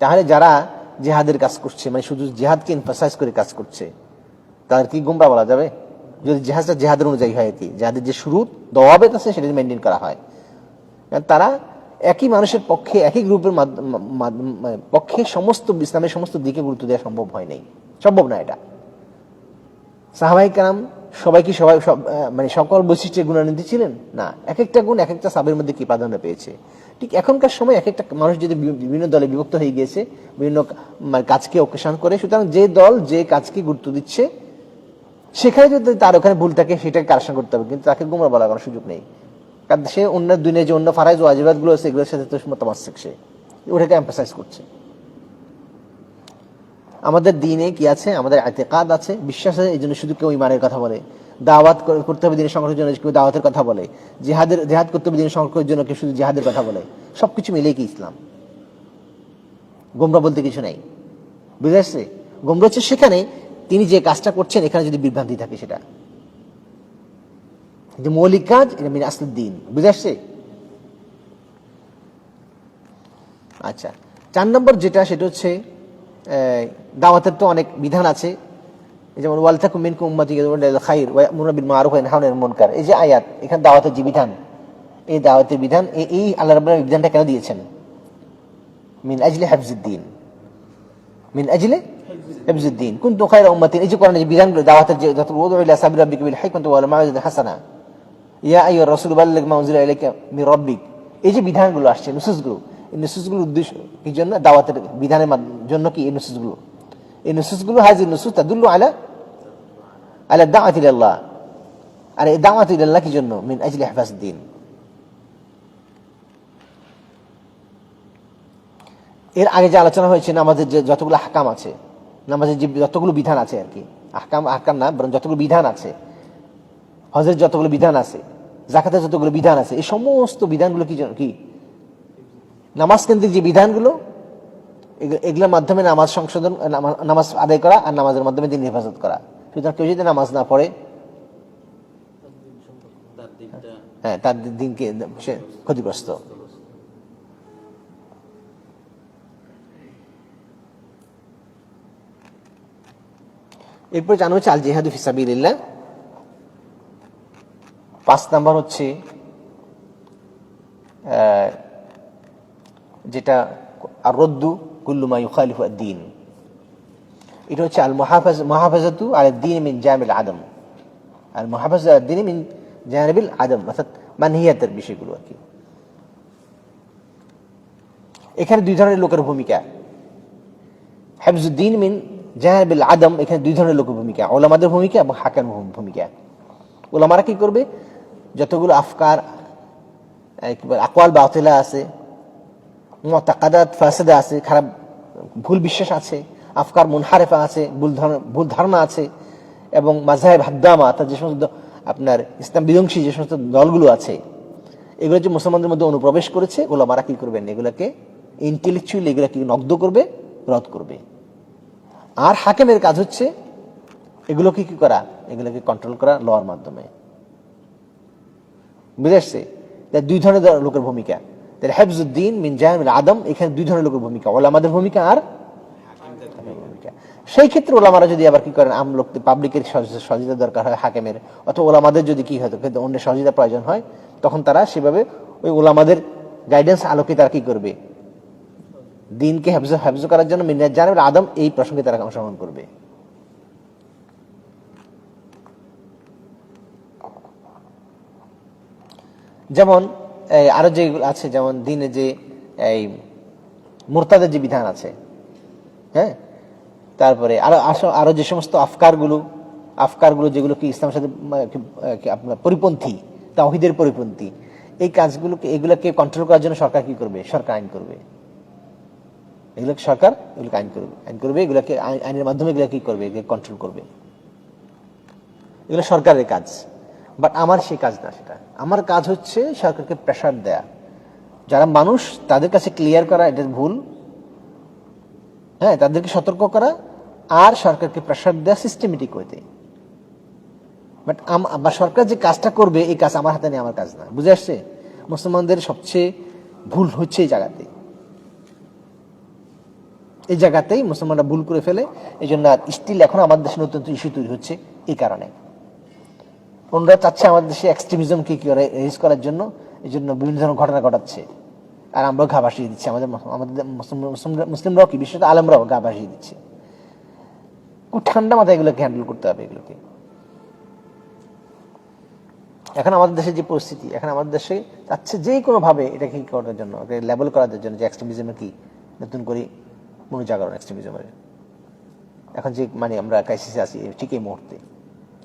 তাহলে যারা জিহাদের কাজ করছে, মানে শুধু জিহাদকে এমফাসাইজ করে কাজ করছে, তাদের কি গোমরা বলা যাবে? যদি জিহাদটা জিহাদের অনুযায়ী হয়, কি জিহাদের যে শুরুত দওয়াবেত আছে সেটা মেনটেন করা হয়, তারা একই মানুষের পক্ষে, একই গ্রুপের পক্ষে সমস্ত ইসলামের সমস্ত দিকে গুরুত্ব দেওয়া সম্ভব না এটা। সাহাবায়ে কেরাম সবাই কি মানে সকল বৈশিষ্ট্যের গুণান্বিত ছিলেন না। এক একটা গুণ এক একটা সাহাবীর মধ্যে কি প্রাধান্য পেয়েছে। ঠিক এখনকার সময় এক একটা মানুষ যদি বিভিন্ন দলে বিভক্ত হয়ে গিয়েছে, বিভিন্ন কাজকে অকেশন করে, সুতরাং যে দল যে কাজকে গুরুত্ব দিচ্ছে, সেখানে যদি তার ওখানে ভুল থাকে, সেটাকে কারেকশন করতে হবে, কিন্তু তাকে গোমরা বলার কোনো সুযোগ নেই। কারণ সে অন্য দুনিয়ার যে অন্য ফারাইজ ওয়াজিবাত গুলো আছে, এগুলোর সাথে তো মতামসক, সে ওটাকে এমফাসাইজ করছে। আমাদের দিনে কি আছে, আমাদের ইতিকাদ আছে, বিশ্বাস আছে, এই জন্য শুধু কেউ ঈমানের কথা বলে। দাওয়াত করতে হবে দিনের সংরক্ষণের জন্য, কেউ দাওয়াতের কথা বলে। জিহাদ করতে হবে দিনের সংরক্ষণের জন্য, কেউ শুধু জিহাদের কথা বলে। সবকিছু মিলেই কি ইসলাম। গোমরা বলতে কিছু নাই, বুঝে আসছে? গোমরা হচ্ছে সেখানে তিনি যে কাজটা করছেন, এখানে যদি বিভ্রান্তি থাকে, সেটা যে মৌলিক কাজ, এটা মিন আসলুদ্দিন, বুঝে আসছে? আচ্ছা, 4 নম্বর যেটা, সেটা হচ্ছে দাওয়াতের তো অনেক বিধান আছে, যেমন ওয়াল তাকুম মিনকুম উম্মাতুন ইয়াদউনা ইলাল খায়র ওয়া ইয়া'মুরুনা বিল মা'রুফ ওয়া ইয়ানহাউনা আনিল মুনকার। এই যে আয়াত, এখানে দাওয়াতের যে বিধান, এই দাওয়াতের বিধান, এই আল্লাহ রাব্বুল আলামিন বিধানটা কেন দিয়েছেন? মিন আজলি হিফজিদ্দিন, মিন আজলি হিফজিদ্দিন কুনতুম খায়রা উম্মাতিন। এই যে কোরআনের যে বিধানগুলো, দাওয়াতের যে যত উদউ ইলা সাবিলি রাব্বিকা বিল হিকমাতি ওয়াল মাউইযাতিল হাসানা, ইয়া আইয়ুর রাসূল বাল্লিগ মা উনজিলা ইলাইকা মির রাব্বিক। এই যে বিধানগুলো আসছে, নুসুসগুলো, এই নুসুসগুলোর উদ্দেশ্য কি জন্য? দাওয়াতের বিধানের জন্য কি এই নুসুসগুলো? এই নুসুসগুলো হাযির নুসুস তাদুল্লু আলা দাওয়াতি ইলাল্লাহ। আর এই দাওয়াতি ইলাল্লাহ কি জন্য? মিন আজলি হিফাজদ্দিন। এর আগে যে আলোচনা হয়েছে, নামাজের যে যতগুলো আহকাম আছে, নামাজের যে যতগুলো বিধান আছে, আর কি আহকাম না, বরং যতগুলো বিধান আছে, হজের যতগুলো বিধান আছে, যাকাতের যতগুলো বিধান আছে, এই সমস্ত বিধানগুলো কি নামাজ কেন্দ্রিক যে বিধানগুলো, এগুলোর মাধ্যমে নামাজ সংশোধন, নামাজ আদায় করা, আর নামাজের মাধ্যমে দিন হেফাজত করা। সুতরাং কেউ যদি নামাজ না পড়ে, হ্যাঁ, তার দিনকে সে ক্ষতিগ্রস্ত। এরপর জানা হচ্ছে আল জিহাদু ফি সাবিলিল্লাহ। 5 নাম্বার হচ্ছে যেটা আর রদ্দু কুল্লু মা ইউখালিফু আদ-দ্বীন। এটা হচ্ছে আল মুহাফাজাতু আলা দ্বীন মিন জানিবিল আদম। আল মুহাফাজাতু আলা দ্বীন মিন জানিবিল আদম, অর্থাৎ মানহিয়াতের বিষয়গুলো আর কি। এখানে 2 ধরনের লোকের ভূমিকা। হিফজুদ্দিন মিন জানিবিল আদম, এখানে 2 ধরনের লোকের ভূমিকা, উলামাদের ভূমিকা এবং হাকামের ভূমিকা। উলামারা কি করবে? যতগুলো আফকার, আকওয়াল বাতিলা আছে, মুতাকাদাত ফাসিদা আছে, খারাপ ভুল বিশ্বাস আছে, আফকার মুনহারিফা আছে, ভুল ধারণা আছে, এবং মাযহাব হাদ্দামা, অর্থাৎ যে সমস্ত আপনার ইসলাম বিধ্বংসী যে সমস্ত দলগুলো আছে, এগুলো যে মুসলমানদের মধ্যে অনুপ্রবেশ করেছে, উলামারা কি করবেন? এগুলোকে ইন্টেলেকচুয়ালি এগুলোকে নগ্ন করবে, রদ করবে। আর হাকিমের কাজ হচ্ছে এগুলোকে কি করা, এগুলোকে কন্ট্রোল করা লর মাধ্যমে। বুঝে আসছে? দুই ধরনের লোকের ভূমিকা। হেফজুদ্দিন মিন জামিল আদম, এখানে দুই ধরনের লোকের ভূমিকা, ওলামাদের ভূমিকা আর ভূমিকা। সেই ক্ষেত্রে ওলামারা যদি আবার কি করেন, লোক পাবলিকের সহযোগিতা দরকার হয় হাকিমের, অথবা ওলামাদের যদি কি হয় অন্যের সহযোগিতা প্রয়োজন হয়, তখন তারা সেভাবে ওই ওলামাদের গাইডেন্স আলোকে তারা কি করবে, দিনকে হেফজ করার জন্য মিনাজ জামিল আদম এই প্রসঙ্গে তারা অংশগ্রহণ করবে। যেমন আরো যে আছে, যেমন দিনে যে এই মুরতাদের যে বিধান আছে, হ্যাঁ, তারপরে আরো যে সমস্ত আফকারগুলো যেগুলো কি ইসলামের সাথে আপনার পরিপন্থী, তাওহীদের পরিপন্থী, এই কাজগুলোকে এগুলোকে কন্ট্রোল করার জন্য সরকার কি করবে, সরকার আইন করবে। এগুলোকে সরকার এগুলোকে আইন করবে, এগুলোকে আইনের মাধ্যমে এগুলো কি করবে, কন্ট্রোল করবে। এগুলো সরকারের কাজ। বাট আমার সেই কাজ না, সেটা আমার কাজ হচ্ছে সরকারকে প্রেসার দেয়া, যারা মানুষ তাদের কাছে ক্লিয়ার করা এটা ভুল, হ্যাঁ, তাদেরকে সতর্ক করা, আর সরকারকে প্রেসার দেয়া সিস্টেমেটিক হইতে। বাট সরকার যে কাজটা করবে এই কাজ আমার হাতে নেই, আমার কাজ না। বুঝে আসছে? মুসলমানদের সবচেয়ে ভুল হচ্ছে এই জায়গাতেই মুসলমানরা ভুল করে ফেলে। এই জন্য স্টিল এখন আমাদের দেশে নতুন ইস্যু তৈরি হচ্ছে এই কারণে। ওনারা চাচ্ছে আমাদের দেশে এক্সট্রিমিজমকে কি করে রেজ করার জন্য, এই জন্য বিভিন্ন ধরনের ঘটনা ঘটাচ্ছে, আর আমরাও ঘা ভাসিয়ে দিচ্ছি। আমাদের মুসলিমরাও কি, বিশেষত আলেমরাও গা ভাসিয়ে দিচ্ছে। খুব ঠান্ডা মাথায় এগুলোকে হ্যান্ডেল করতে হবে। এগুলোকে এখন আমাদের দেশের যে পরিস্থিতি, এখন আমাদের দেশে চাচ্ছে যে কোনো ভাবে এটাকে কি করার জন্য, লেবেল করার জন্য, যে এক্সট্রিমিজমের কি নতুন করে পুনর্জাগরণ এক্সট্রিমিজমের। এখন যে মানে আমরা ক্রাইসিসে আছি ঠিক এই মুহূর্তে,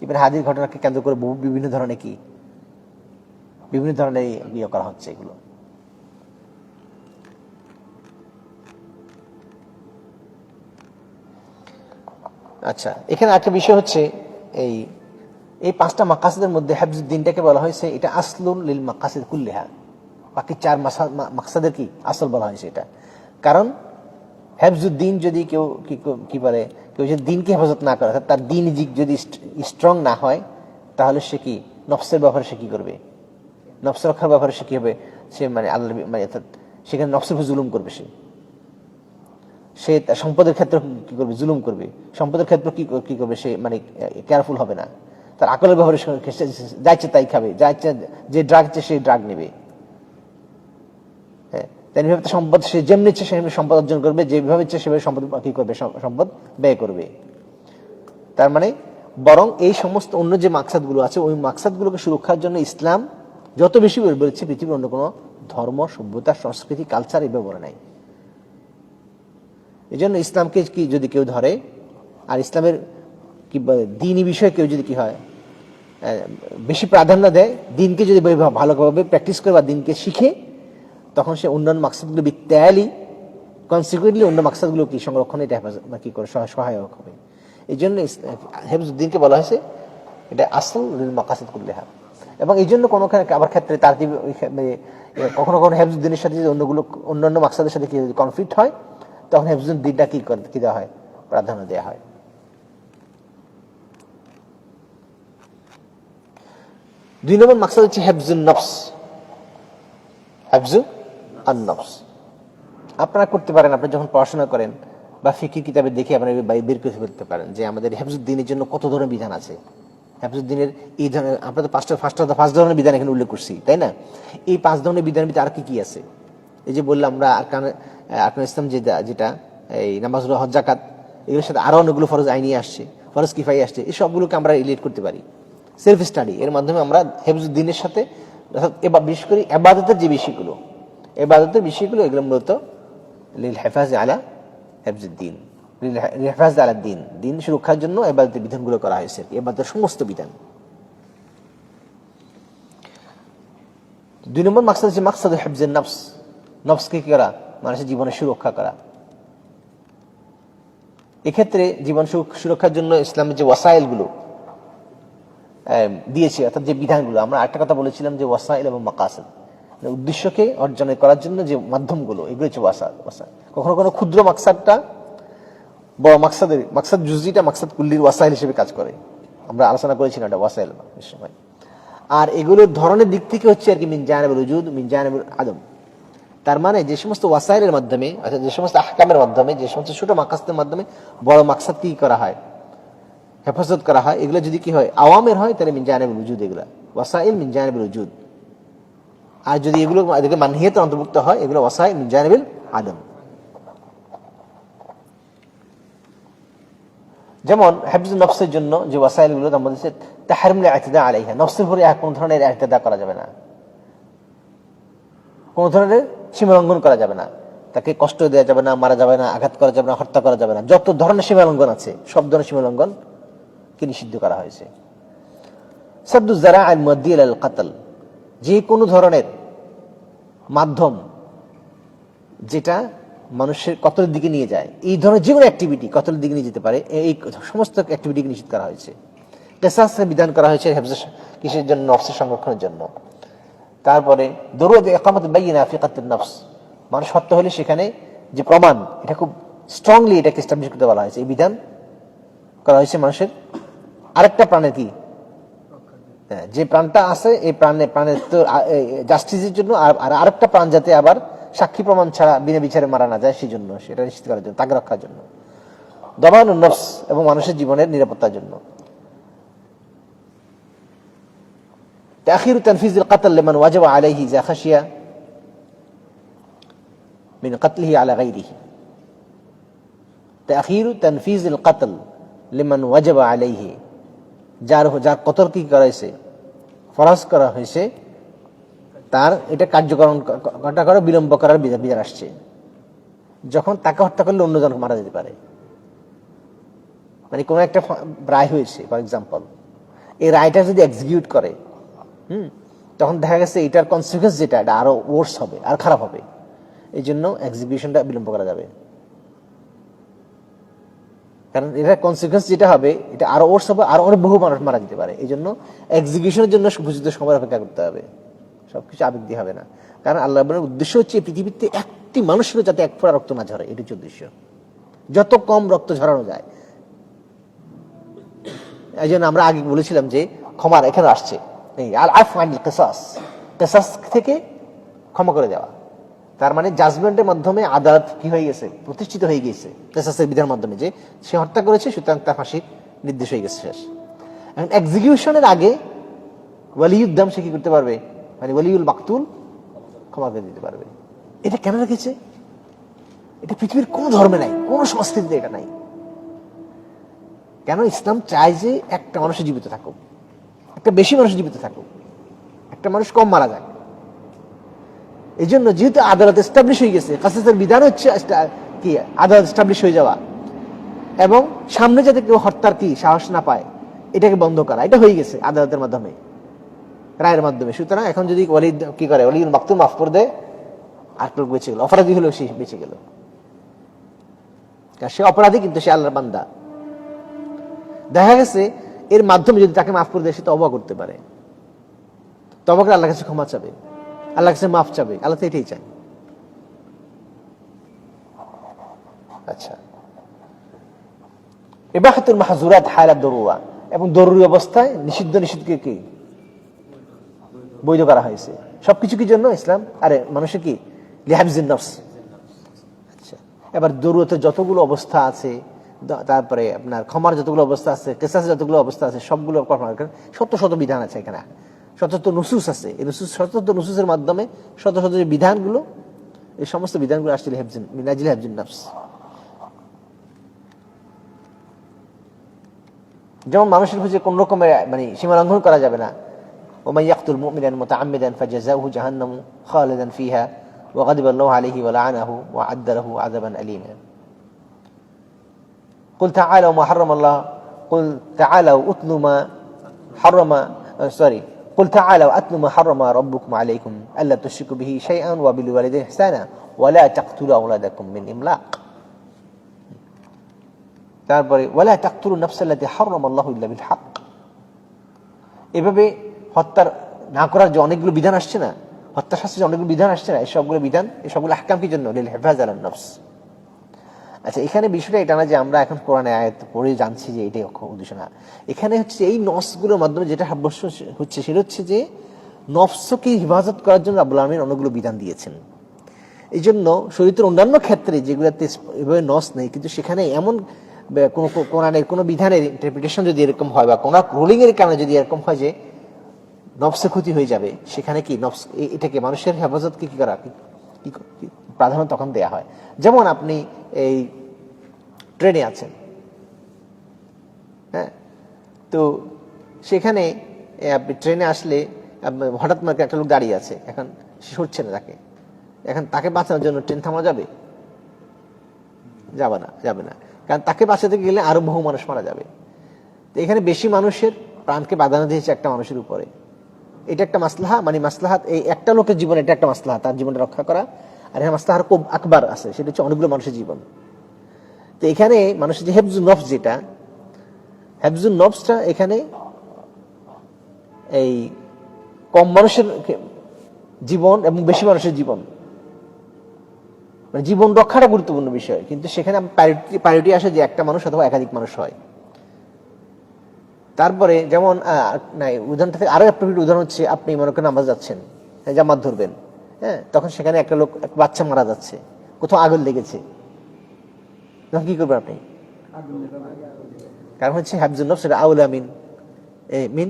এবার হাদির ঘটনাকে কেন্দ্র করে বিভিন্ন ধরনের ইয়ে করা হচ্ছে এগুলো। আচ্ছা, এখানে একটা বিষয় হচ্ছে এই পাঁচটা মাকাসিদের মধ্যে হেফজুদ্দিনটাকে বলা হয়েছে এটা আসলুন লিল মাকাসিদ কুল্লিহা, বাকি চার মাকসাদের কি আসল বলা হয়েছে এটা। কারণ হেফজুদ্দিন যদি কেউ কি বলে, কেউ যদি দিনকে হেফাজত না করে, তার দিন যদি স্ট্রং না হয়, তাহলে সে কি নফসের ব্যাপারে সে কি করবে, নফস রক্ষার ব্যাপারে সে কি হবে, সে মানে আল্লাহ মানে সেখানে নফসের উপর জুলুম করবে। সে সম্পদের ক্ষেত্রে কি করবে, জুলুম করবে। সম্পদের ক্ষেত্রে কি করবে, সে মানে কেয়ারফুল হবে না। তার আকলের ব্যাপারে যা ইচ্ছে তাই খাবে, যা ইচ্ছে, যে ড্রাগ ইচ্ছে সেই ড্রাগ নেবে। হ্যাঁ, তেমনিভাবে সম্পদ সে যেমনি ইচ্ছে সেভাবে সম্পদ অর্জন করবে, যেভাবে ইচ্ছে সেভাবে সম্পদ কি করবে, সম্পদ ব্যয় করবে। তার মানে বরং এই সমস্ত অন্য যে মাকসাদগুলো আছে, ওই মাকসাদগুলোকে সুরক্ষার জন্য ইসলাম যত বেশি বলেছে, পৃথিবীর অন্য কোনো ধর্ম, সভ্যতা, সংস্কৃতি, কালচার এই ব্যবহার নাই। এই জন্য ইসলামকে কি যদি কেউ ধরে, আর ইসলামের কি দিনই বিষয়ে কেউ যদি কি হয় বেশি প্রাধান্য দেয়, দিনকে যদি ভালোভাবে প্র্যাকটিস করে বা দিনকে শিখে, তখন সে অন্যান্য মাকসাদগুলো বিত্তায়ালি কনসিকুয়েন্টলি অন্য মাকসাদগুলো কি সংরক্ষণে এটা কি করে সহায়ক হবে। এই জন্য হেফজুদ্দিনকে বলা হয়েছে এটা আসল মাকাসিদ কুল্লিহা। এবং এই জন্য কোনো আবার ক্ষেত্রে তার কখনো কখনো হেফজুদ্দিনের সাথে যদি অন্যান্য মাকসাদের সাথে কি কনফ্লিক্ট হয়, তখন হেফজুদ্দিনটা কি দেওয়া হয়, প্রাধান্য দেওয়া হয়। দুই নম্বর মাকসাদ হচ্ছে হেফজুন নফস, হেফজু আন নফস। আপনারা করতে পারেন, আপনি যখন পড়াশোনা করেন বা ফিকির কিতাবে দেখে আপনারা বের করে ফেলতে পারেন যে আমাদের হেফজুদ্দিনের জন্য কত ধরনের বিধান আছে। হেফজুদ্দিনের এই ধরনের আমরা তো পাঁচ ধরনের বিধান এখানে উল্লেখ করছি, তাই না? এই 5 ধরনের বিধানের ভিতরে আর কি আছে? এই যে বললাম আমরা আরকান ইসলাম যেটা এই নামাজ, হজ, যাকাত, এগুলোর সাথে আরো অনেকগুলো ফরজ আইনি আসছে, ফরজ কিফাই আসছে। এই সবগুলোকে আমরা রিলেট করতে পারি সেলফ স্টাডি এর মাধ্যমে। আমরা হেফজুদ্দিনের সাথে বিশেষ করে ইবাদতের যে বিষয়গুলো, এগুলো মূলত লিল হেফাজ আলা হেফজুদ্দিন, লিল হেফাজ আলা দিন, দিন সুরক্ষার জন্য ইবাদতের বিধানগুলো করা হয়েছে, ইবাদতের সমস্ত বিধান। 2 নম্বর মাকসাদ হচ্ছে মাকসাদ হেফজুন নফস, নফসকে কি করা, মানুষের জীবনের সুরক্ষা করা। এক্ষেত্রে জীবন সুরক্ষার জন্য ইসলামের যে ওয়াসাইলগুলো দিয়েছে, অর্থাৎ যে বিধানগুলো, আমরা একটা কথা বলেছিলাম যে ওয়াসাইল এবং মাকাসিদ, উদ্দেশ্যকে অর্জন করার জন্য যে মাধ্যমগুলো, এগুলো হচ্ছে ওয়াসাইল। কখনো কোনো ক্ষুদ্র মাকসাদটা বড় মাকসাদ জুজিটা মাকসাদ কুল্লির ওয়াসাইল হিসেবে কাজ করে। আমরা আলোচনা করেছি না, এটা ওয়াসাইল সময়। আর এগুলোর ধরনের দিক থেকে হচ্ছে আর কি মিন জানিবুল উজুদ মিন জানিবুল আদম। তার মানে যে সমস্ত ওয়াসাইলের মাধ্যমে, অর্থাৎ যে সমস্ত আহকামের মাধ্যমে, যে সমস্ত ছোট মাকসাদের মাধ্যমে বড় মাকসাদ কি করা হয়, হেফাজত করা হয়, এগুলো যদি কি হয় আওয়ামের হয় তাহলে মিন জানিবুল উজুদ, এগুলা ওয়াসাইল মিন জানিবুল উজুদ। আর যদি এগুলো মানহিয়াতের অন্তর্ভুক্ত হয়, এগুলো ওয়াসাইল মিন জানিবুল আদম। যেমন হিফজুন নফসের জন্য যে ওয়াসাইলগুলো, তার মধ্যে তাহরিমুল ইতিদা আলাইহা, নফসের উপরে কোন ধরনের ইতিদা করা যাবে না, কোন ধরনের সীমালঙ্ঘন করা যাবে না, তাকে কষ্ট দেওয়া যাবে না, মারা যাবে না, আঘাত করা যাবে না, হত্যা করা যাবে না। যত ধরনের সীমালঙ্ঘন আছে সব ধরনের সীমালঙ্ঘন কে নিষিদ্ধ করা হয়েছে। সাদ্দু যারা আল মুআদ্দি ইলাল কাতল, যে কোনো ধরনের মাধ্যম যেটা মানুষের কতলের দিকে নিয়ে যায়, এই ধরনের যে কোনো অ্যাক্টিভিটি কতলের দিকে নিয়ে যেতে পারে, এই সমস্ত অ্যাক্টিভিটিকে নিষিদ্ধ করা হয়েছে। কিসাসের বিধান করা হয়েছে কিসের জন্য? নফসের সংরক্ষণের জন্য। তারপরে দরুদ ইকামাত বাইয়িনা ফি কাতল নফস, মানুষ হত্যা হলে সেখানে যে প্রমাণ, এটা খুব স্ট্রংলি এটাকে এস্টাবলিশ করতে বলা হয়েছে। এই বিধান করা হয়েছে মানুষের আরেকটা প্রাণের কি, যে প্রাণটা আছে এই প্রাণের তো জাস্টিসের জন্য, আর আরেকটা প্রাণ যাতে আবার সাক্ষী প্রমাণ ছাড়া বিনা বিচারে মারা না যায়, সেই জন্য, সেটা নিশ্চিত করার জন্য, তাকে রক্ষার জন্য। দমানুন নফস, এবং মানুষের জীবনের নিরাপত্তার জন্য। তাখিরু তানফিজুল কতল লিমান ওয়াজাবা আলাইহি ইযা খাশিয়া মিন কতলিহি আলা গায়রিহি। তাখিরু তানফিজুল কতল লিমান ওয়াজাবা আলাইহি, যার কতল কি করা হয়েছে, ফরজ করা হয়েছে, তার এটা কার্যকরণ করা বিলম্ব করার বিধান আসছে। যখন তাকে হত্যা করলে অন্যজন মারা যেতে পারে, মানে কোন একটা রায় হয়েছে ফর এক্সাম্পল, এই রায়টা যদি এক্সিকিউট করে, তখন দেখা গেছে এটার কনসিকুয়েন্স যেটা, এটা আরো ওয়ার্স হবে, আর খারাপ হবে, এই জন্য এক্সিকিউশনটা বিলম্ব করা যাবে। কারণ এটার কনসিকুয়েন্স যেটা হবে, এটা আরো ওয়ার্স হবে, আর অনেক বহু মানুষ মারা যেতে পারে। এই জন্য এক্সিকিউশনের জন্য উপযুক্ত সময় অপেক্ষা করতে হবে, সবকিছু আবেগ দিয়ে হবে না। কারণ আল্লাহ উদ্দেশ্য হচ্ছে পৃথিবীতে একটি মানুষেরও যাতে এক ফোঁটা রক্ত না ঝরে, এটি হচ্ছে উদ্দেশ্য, যত কম রক্ত ঝরানো যায়। এই জন্য আমরা আগে বলেছিলাম যে ক্ষমার এখানে আসছে কিসাস থেকে ক্ষমা করে দেওয়া, তার মানে জাজমেন্টের মাধ্যমে আদালত কি হয়ে গেছে, প্রতিষ্ঠিত হয়ে গেছে কিসাসের বিধানের মাধ্যমে, যে সে হত্যা করেছে, সুতরাং তার ফাঁসির নির্দেশ হয়ে গেছে, শেষ। এখন এক্সিকিউশনের আগে ওয়ালিউদ্দাম সে কি করতে পারবে, মানে ওয়ালিউল মাকতুল ক্ষমা করে দিতে পারবে। এটা কেন রেখেছে? এটা পৃথিবীর কোন ধর্মে নাই, কোন সংস্কৃতিতে এটা নাই। কেন? ইসলাম চায় যে একটা মানুষের জীবিত থাকুক, একটা বেশি মানুষ জীবিত থাকুক, একটা মানুষ কম মারা যায়। এই জন্য যেহেতু আদালত এস্টাবলিশ হয়ে গেছে, কিসাসের বিধান হচ্ছে কি আদালত এস্টাবলিশ হয়ে যাওয়া, এবং সামনে যাতে কেউ হত্যার কি সাহস না পায়, এটাকে বন্ধ করা, এটা হয়ে গেছে আদালতের মাধ্যমে, রায়ের মাধ্যমে। সুতরাং এখন যদি ওয়ালি কি করে, ওয়ালিউল মাকতুল মাফ করে দেয়, আর লোক বেঁচে গেল, অপরাধী হলেও সে বেঁচে গেল। সে অপরাধী কিন্তু সে আল্লাহর বান্দা। দেখা গেছে এর মাধ্যমে যদি তাকে মাফ করে দেয়, সে তওবা করতে পারে, তওবা করে আল্লাহর কাছে ক্ষমা চাবে, আল্লাহর কাছে মাফ চাবে, আল্লাহ তো এটাই চায়। আচ্ছা, ইবাহাতুল মাহজুরাত হালাত দরুরা, এবং জরুরি অবস্থায় নিষিদ্ধকে কি বৈধ করা হয়েছে। সবকিছু কি জন্য? ইসলাম আরে মানুষের কি লিহাফজিন নফস। আচ্ছা, এবার জরুরতের যতগুলো অবস্থা আছে, তারপরে আপনার ক্ষমার যতগুলো অবস্থা আছে, কিসাসের যতগুলো অবস্থা আছে, সবগুলো শত শত বিধান আছে এখানে, শত শত নুসুস আছে। এই শত শত নুসুসের মাধ্যমে শত শত যে বিধানগুলো, এই সমস্ত বিধানগুলো আসছে মিনাজিল হিফজিন নফস। যেমন মানুষের খুঁজে কোন রকমের মানে সীমা লঙ্ঘন করা যাবে না। ওমান ইয়াকতুল মুমিনান মুতাআম্মিদান ফাজাযাউহু জাহান্নাম খালিদান ফিহা ওয়া গাদিবা আল্লাহু আলাইহি ওয়া লা'আনাহু ওয়া আ'আদ্দা লাহু আযাবান আলীমা। قل تعالوا ما حرم الله قل تعالوا اتلوا ما حرم قل تعالوا اتلوا ما حرم ربكم عليكم الا تشركوا به شيئا وبالوالدين احسانا ولا تقتلوا اولادكم من املاق। তারপরে ওয়ালা তাকতুলু নাফসাল্লাতী হারামাল্লাহু ইল্লা বিল হক। এভাবে হত্যা না করার যে অনেকগুলো বিধান আসছে না, হত্যা শাস্তির যে অনেকগুলো বিধান আসছে না, এই সবগুলো বিধান, এই সবগুলো আহকাম কি জন্য? লিল হিফাজ আলান নফস। আচ্ছা, এখানে বিষয়টা এটা না যে আমরা এখন কোরআনে আয়াত পড়ে জানছি যে এটাই উদ্দেশ্য না। এখানে হচ্ছে এই নফসগুলোর মাধ্যমে যেটা সাব্যস্ত হচ্ছে সেটা হচ্ছে যে নফসকে হিফাজত করার জন্য রাব্বুল আলামিন অনেকগুলো বিধান দিয়েছেন। এই জন্য শরীয়তের অন্যান্য ক্ষেত্রে যেগুলোতে এভাবে নস নেই, কিন্তু সেখানে এমন কোনো কোরআনের কোনো বিধানের ইন্টারপ্রিটেশন যদি এরকম হয় বা কোনো রুলিং এর কারণে যদি এরকম হয় যে নফসে ক্ষতি হয়ে যাবে, সেখানে কি নফস এটাকে মানুষের হেফাজতকে কি করা প্রাধান্য তখন দেয়া হয়। যেমন আপনি এই ট্রেনে আছেন, হ্যাঁ, তো সেখানে আপনি ট্রেনে আসলে হঠাৎ করে একটা লোক দাঁড়িয়ে আছে, এখন সে সরছে না, এখন তাকে বাঁচানোর জন্য ট্রেন থামা যাবে? যাবে না, কারণ তাকে বাঁচাতে গেলে আরো বহু মানুষ মারা যাবে। তো এখানে বেশি মানুষের প্রাণকে প্রাধান্য দিয়েছে একটা মানুষের উপরে। এটা একটা মাসলাহা, মানে মাসলাহাত এই একটা লোকের জীবন, এটা একটা মাসলাহা, তার জীবনটা রক্ষা করা। আর এখানে মাসলাহার খুব আকবার আছে, সেটা হচ্ছে অনেকগুলো মানুষের জীবন। তো এখানে মানুষের যে হেফজুন নফস, যেটা হেফজুন নফসটা এখানে এই কম মানুষের জীবন এবং বেশি মানুষের জীবন, মানে জীবন রক্ষাটা গুরুত্বপূর্ণ বিষয়, কিন্তু সেখানে প্রায়োরিটি আসে যে একটা মানুষ অথবা একাধিক মানুষ হয়। তারপরে যেমন উদাহরণ থেকে আরো একটা উদাহরণ হচ্ছে, আপনি মনে করেন নামাজ যাচ্ছেন, জামাত ধরবেন, হ্যাঁ, তখন সেখানে একটা বাচ্চা মারা যাচ্ছে, কোথাও আগুন লেগেছে, তখন কি করবেন আপনি? কারণ হচ্ছে হাফজুন নফস সেটা আউলা মিন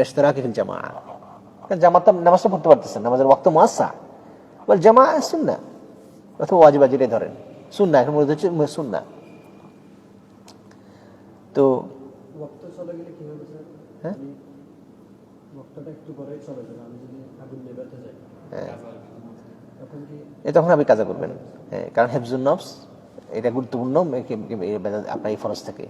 ইশতিরাকি ফিল জামাআ। কারণ জামাত নামাজটা পড়তে পারতেছেন, নামাজের ওয়াক্ত মুআসসা, বল জামাআ সুন্নাহ অথবা ওয়াজিব, যেটাই ধরেন সুন্নাহ, এখন বলতে হচ্ছে সুন্নাহ। তো ওয়াক্ত চলে গেলে কি হবে স্যার? হ্যাঁ, ওয়াক্তটা একটু পরে চলে যাবে, আমি যদি আগুন নেভাতে যাই তখন কি? তখন আপনি কাজা করবেন, হ্যাঁ, কারণ হেফজুন নফস এটা গুরুত্বপূর্ণ আপনার এই ফরজ থেকে।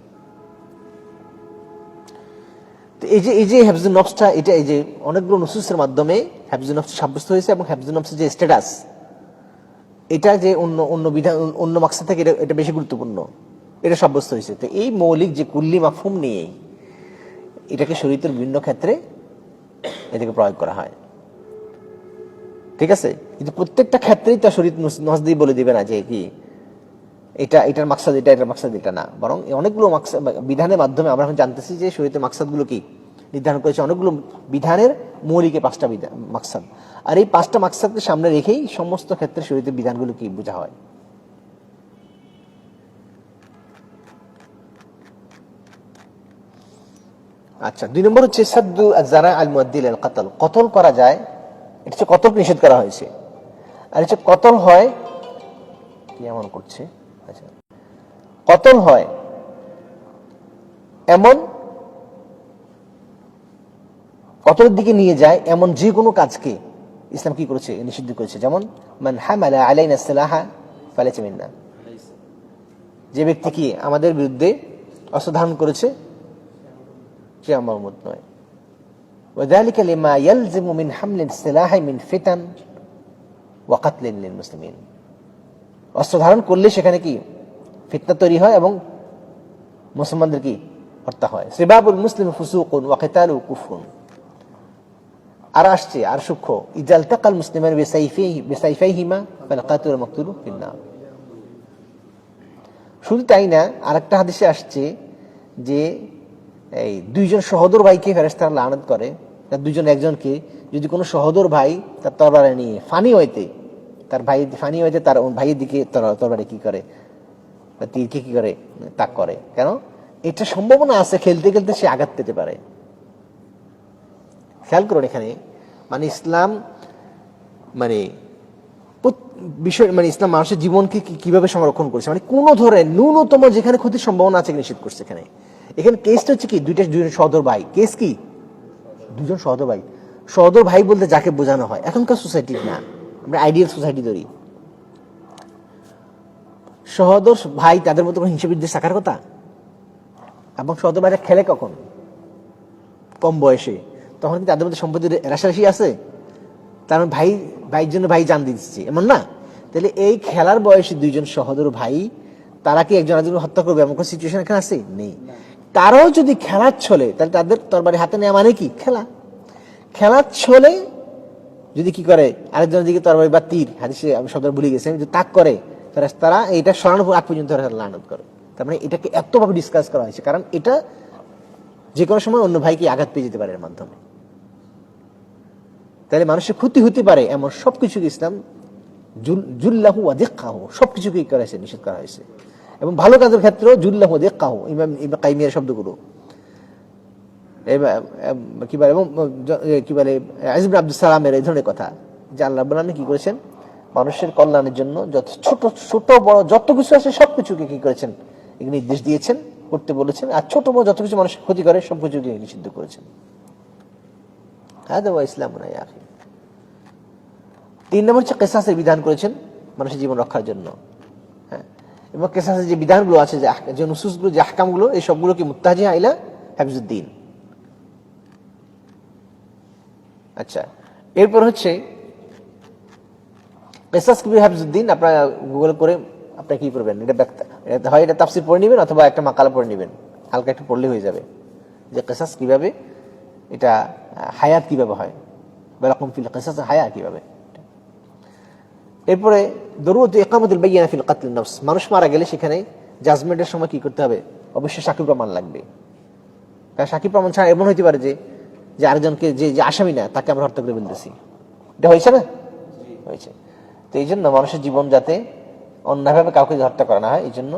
তো এই যে হেফজুন নফসটা, এটা এই যে অনেকগুলো নুসুসের মাধ্যমে হেফজুন নফস সাব্যস্ত হয়েছে, এবং হেফজুন নফসের যে স্ট্যাটাস, এটা যে অন্য বিধান অন্য মাকসাদ থেকে এটা বেশি গুরুত্বপূর্ণ, এটা সাব্যস্ত হয়েছে। তো এই মৌলিক যে কুল্লি মাফহুম নিয়ে এটাকে শরীয়তের বিভিন্ন ক্ষেত্রে এটাকে প্রয়োগ করা হয়, ঠিক আছে। কিন্তু প্রত্যেকটা ক্ষেত্রেই তা শরীয়ত নস দিয়ে বলে দিবে না যে কি এটার মাকসাদ এটা, এটার মাকসাদ এটা না, বরং অনেকগুলো মাকসাদ বিধানের মাধ্যমে আমরা এখন জানতেছি যে শরীয়তের মাকসাদগুলো কি নির্ধারণ করেছে। অনেকগুলো বিধানের মৌলিক 5টা মাকসাদ, আর এই 5টা মাকসাদকে সামনে রেখেই সমস্ত ক্ষেত্রে শরীয়তের বিধানগুলো কি বোঝা হয়। আচ্ছা, 2 নম্বর হচ্ছে সাদ্দু আয-যারা' আল-মুআদ্দি লিল কতল। কতল করা যায়, এটা হচ্ছে কতল নিষেধ করা হয়েছে। আর হচ্ছে কতল হয় কি এমন করছে, আচ্ছা, কতল হয় এমন, কতলের দিকে নিয়ে যায় এমন যে কোনো কাজকে ইসলাম কি করেছে, নিষিদ্ধ করেছে। যেমন মান হামালা আলাইনা সিলাহা ফালাইসা মিন্না, যে ব্যক্তি কি আমাদের বিরুদ্ধে অস্ত্র ধারণ করেছে সে আমার উম্মত নয়। ওয়াযালিকা লিমা ইয়ালজিমু মিন হামলিস সিলাহি মিন ফিতান ওয়া কাতলিন লিল মুসলিমিন। অস্ত্র ধারণ করলে সেখানে কি ফিতনা তৈরি হয় এবং মুসলমানদের কি হত্যা হয়। সিবাবুল মুসলিম ফুসুকুন ওয়া কিতালু কুফরুন। আর আসছে আর সূক্ষ্ম, ইজাল তাকাল মুসলিমান বিসাইফাইহিমা ফাল কাতিলু ওয়াল মাকতুলু ফিন্নার। শুধু তাই না, আরেকটা হাদিসে আসছে যে এই 2জন সহোদর ভাইকে ফেরেশতারা লানত করে, তার 2জন একজনকে যদি কোনো সহোদর ভাই তার তরবারি নিয়ে ফানি হইতে তার ভাইয়ের দিকে তরবারি কি করে, তীরকে কি করে, তাক করে, কেন? এটা সম্ভাবনা আছে খেলতে খেলতে সে আঘাত পেতে পারে। খেয়াল করুন এখানে, মানে ইসলাম মানে বিষয়, মানে ইসলাম মানুষের জীবনকে কিভাবে সংরক্ষণ করছে, মানে কোন ধরনের ন্যূনতম যেখানে ক্ষতির সম্ভাবনা আছে নিষেধ করছে। এখানে কেসটা হচ্ছে কি দুজন সহোদর ভাই, কেস কি 2জন সহোদর ভাই। সহোদর ভাই বলতে যাকে বোঝানো হয় এখনকার সোসাইটি না, আমরা আইডিয়াল সোসাইটি ধরি, সহোদর ভাই তাদের মতো হিংসা বিদ্বেষ থাকার কথা। এবং সহোদর ভাইরা খেলে কখন? কম বয়সে, তখন কি তাদের মধ্যে সম্পত্তির রাশারাশি আছে? তার ভাইয়ের জন্য ভাই জান দিচ্ছে এমন না। তাহলে এই খেলার বয়সী 2জন সহোদর ভাই, তারা কি একজন আরেকজনকে হত্যা করবে এমন কোন সিচুয়েশন এখানে আছে? নেই। তারাও যদি খেলার ছলে, তাহলে তাদের তরবারি হাতে নেওয়া মানে কি খেলার ছলে যদি কি করে আরেকজনের দিকে তরবারি বা তীর, হাদিসে আমি শব্দ ভুলে গেছি, যদি তাক করে, ফেরেশতারা এটা সরানোর আগ পর্যন্ত লানত করে। তার মানে এটাকে এতভাবে ডিসকাস করা হয়েছে, কারণ এটা যে কোনো সময় অন্য ভাইকে আঘাত পেয়ে যেতে পারে এর মাধ্যমে। তাহলে মানুষের ক্ষতি হতে পারে এমন সবকিছুকে ইসলাম জুল্লাহু ওয়া দিক্কাহু সবকিছুকে করা হয়েছে, নিষেধ করা হয়েছে। এবং ভালো কাজের ক্ষেত্রেও জুল্লাহু ওয়া দিক্কাহু, ইমাম ইবনে কাইমিয়ার শব্দগুলো কি বলে, এবং কি বলে আজিজ ইবনে আব্দুস সালামের এই ধরনের কথা, যে আল্লাহ রাব্বুল আলামিন কি করেছেন, মানুষের কল্যাণের জন্য যত ছোট ছোট বড় যত কিছু আছে সবকিছুকে কি করেছেন, এগুলো নির্দেশ দিয়েছেন, করতে বলেছেন। আর ছোট বড় যত কিছু মানুষের ক্ষতি করে সবকিছুকে নিষিদ্ধ করেছেন। হাদা ওয়া ইসলামুনা ইয়া আখি। 3 নম্বর হচ্ছে কিসাসের বিধান করেছেন মানুষের জীবন রক্ষার জন্য। হ্যাঁ, এবং কিসাসের যে বিধানগুলো আছে, যে নুসুসগুলো, যে আহকামগুলো, এই সবগুলো কি মুত্তাজিহা ইলা হিফজুদ্দিন। আচ্ছা, এরপর হচ্ছে কিসাস কি হিফজুদ্দিন। আপনারা গুগল করে আপনি কি করবেন, এটা হয় এটা তাফসীর পড়ে নেবেন অথবা একটা মাকালা পড়ে নেবেন, হালকা একটু পড়লে হয়ে যাবে, যে কিসাস কিভাবে, এটা হায়াত কিভাবে হয়, বালাকুম ফিল কিসাস হায়া কিভাবে। এরপরে দরুরত ইকামাতুল বাইয়িনা ফিল কাতল নফস, মানুষ মারা গেলে সেখানে জাজমেন্টের সময় কি করতে হবে, অবশ্যই সাক্ষী প্রমাণ লাগবে। কারণ সাক্ষী প্রমাণ ছাড়া এমন হইতে পারে যে আরেকজনকে, যে আসামি না, তাকে আমরা হত্যা করে ফেলতেছি। এটা হয়েছে না, হয়েছে। তো এই জন্য মানুষের জীবন যাতে অন্যভাবে কাউকে হত্যা করা না হয়, এই জন্য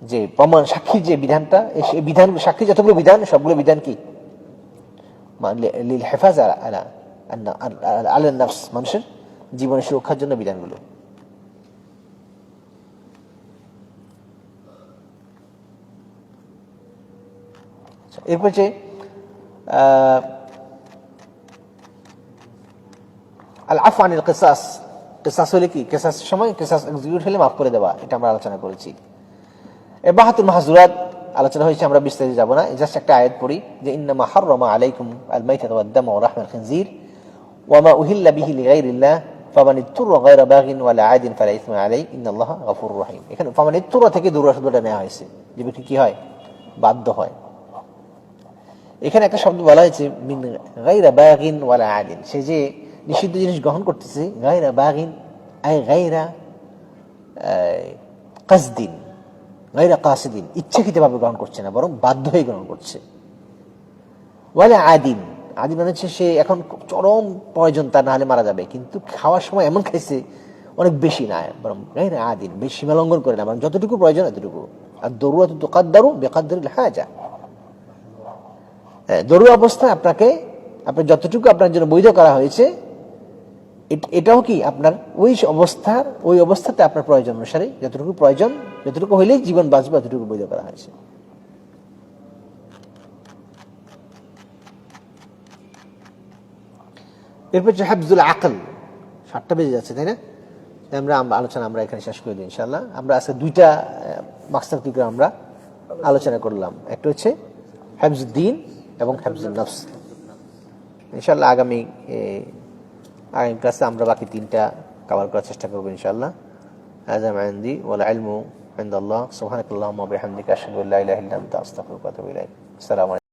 যে প্রমাণ সাক্ষীর যে বিধানটা, এই বিধান, সাক্ষী যতগুলো বিধান, সবগুলো বিধান কি লিল হেফাজ আলা আলা নফস, মানুষের জীবনের সুরক্ষার জন্য বিধানগুলো। এরপর যে আল আফু আনিল কিসাস, কিসাস হলে কি, কিসাসের সময় কিসাস এক্সিকিউট হলে মাফ করে দেওয়া, এটা আমরা আলোচনা করেছি। ইবাহাতুল মাহজুরাত আলোচনা হয়েছে, আমরা বিস্তারিত যাব না, জাস্ট একটা আয়াত পড়ি, যে ইন্নামা হাররামা আলাইকুম আল মাইতাতা ওয়াদ দামা ওয়া লাহমাল খিনজির ওয়া মা উহিল্লা বিহি লিগাইরিল্লাহ ফামান ইত্তুরা গায়রা বাগিন ওয়ালা আদিন ফালা ইসমা আলাইহি ইন্নাল্লাহা গফুরুর রহিম। এখানে ফামান ইত্তুরা থেকে দূর শব্দটা নেওয়া হয়েছে, যে ব্যক্তি কি হয়, বাধ্য হয়। এখানে একটা শব্দ বলা হয়েছে মিন গায়রা বাগিন ওয়ালা আদিন, সে যে নিষিদ্ধ জিনিস গ্রহণ করতেছে, গায়রা বাগিন আই গায়রা কাসদিন, গায়রা কাসিদিন, ইচ্ছাকৃতভাবে গ্রহণ করছে না, বরং বাধ্য হয়ে গ্রহণ করছে। ওয়ালা আদিন, আদি মানে হচ্ছে সে এখন চরম প্রয়োজন তার, না হলে মারা যাবে, কিন্তু খাওয়ার সময় এমন খাইছে অনেক বেশি না, বরং গায়রা আদিন, বেশি সীমা লঙ্ঘন করে না, বরং যতটুকু প্রয়োজন এতটুকু। আর দরুরাতু তুকাদ্দারু বিকাদরিল হাজা, দরুরা অবস্থায় আপনার যতটুকু আপনার জন্য বৈধ করা হয়েছে, এটাও কি আপনার ওই অবস্থাতে আপনার প্রয়োজন অনুসারে যতটুকু প্রয়োজন, যতটুকু হইলেই জীবন বাঁচবে, ততটুকু বৈধ করা হয়েছে। এরপর হচ্ছে হাফজুল আকল। 7টা বেজে যাচ্ছে, তাই না? আমরা এখানে শেষ করে দিই ইনশাআল্লাহ। আমরা আজকে 2টা মাকসাদ কি করে আমরা আলোচনা করলাম, একটা হচ্ছে হিফজুদ্দিন এবং হিফজুন নফস। ইনশাআল্লাহ আগামী ক্লাসে আমরা বাকি 3টা কভার করার চেষ্টা করবো ইনশাআল্লাহ। হাযা মা ইনদি ওয়াল ইলমু ইনদাল্লাহ, সুবহানাকাল্লাহুম্মা ওয়া বিহামদিকা আশহাদু আল্লা ইলাহা ইল্লা আনতা আস্তাগফিরুকা ওয়া আতুবু ইলাইক। আসসালামু আলাইকুম।